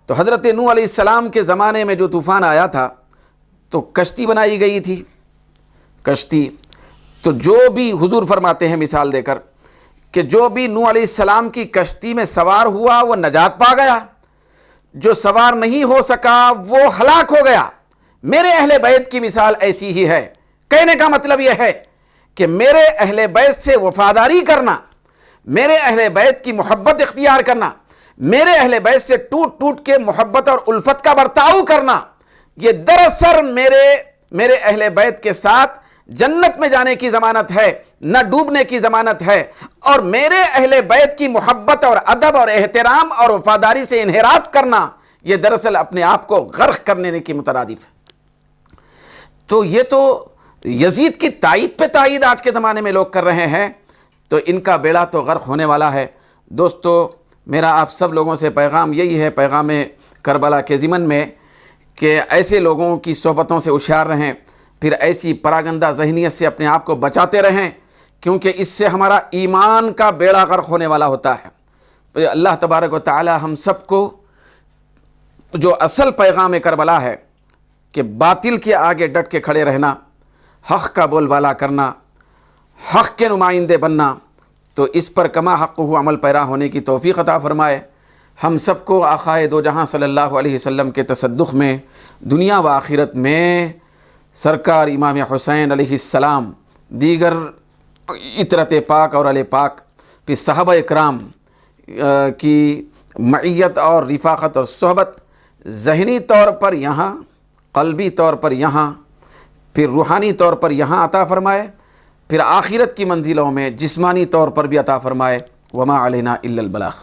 تو حضرت نوح علیہ السلام کے زمانے میں جو طوفان آیا تھا تو کشتی بنائی گئی تھی، کشتی تو جو بھی حضور فرماتے ہیں مثال دے کر کہ جو بھی نوح علیہ السلام کی کشتی میں سوار ہوا وہ نجات پا گیا، جو سوار نہیں ہو سکا وہ ہلاک ہو گیا۔ میرے اہل بیت کی مثال ایسی ہی ہے۔ کہنے کا مطلب یہ ہے کہ میرے اہل بیت سے وفاداری کرنا، میرے اہل بیت کی محبت اختیار کرنا، میرے اہل بیت سے ٹوٹ ٹوٹ کے محبت اور الفت کا برتاؤ کرنا، یہ دراصل میرے اہل بیت کے ساتھ جنت میں جانے کی ضمانت ہے، نہ ڈوبنے کی ضمانت ہے۔ اور میرے اہل بیت کی محبت اور ادب اور احترام اور وفاداری سے انحراف کرنا، یہ دراصل اپنے آپ کو غرق کرنے کی مترادف ہے۔ تو یہ تو یزید کی تائید پہ تائید آج کے زمانے میں لوگ کر رہے ہیں، تو ان کا بیڑا تو غرق ہونے والا ہے۔ دوستو، میرا آپ سب لوگوں سے پیغام یہی ہے، پیغام کربلا کے ضمن میں، کہ ایسے لوگوں کی صحبتوں سے ہوشیار رہیں، پھر ایسی پراگندہ ذہنیت سے اپنے آپ کو بچاتے رہیں، کیونکہ اس سے ہمارا ایمان کا بیڑا غرق ہونے والا ہوتا ہے۔ تو اللہ تبارک و تعالی ہم سب کو جو اصل پیغام کربلا ہے کہ باطل کے آگے ڈٹ کے کھڑے رہنا، حق کا بول بالا کرنا، حق کے نمائندے بننا، تو اس پر کما حق ہو عمل پیرا ہونے کی توفیق عطا فرمائے۔ ہم سب کو آقا دو جہاں صلی اللہ علیہ وسلم کے تصدق میں دنیا و آخرت میں سرکار امام حسین علیہ السلام، دیگر اطرت پاک اور آل پاک، پھر صحابہ اکرام کی معیت اور رفاقت اور صحبت، ذہنی طور پر یہاں، قلبی طور پر یہاں، پھر روحانی طور پر یہاں عطا فرمائے، پھر آخرت کی منزلوں میں جسمانی طور پر بھی عطا فرمائے۔ وما علینا الا البلاغ۔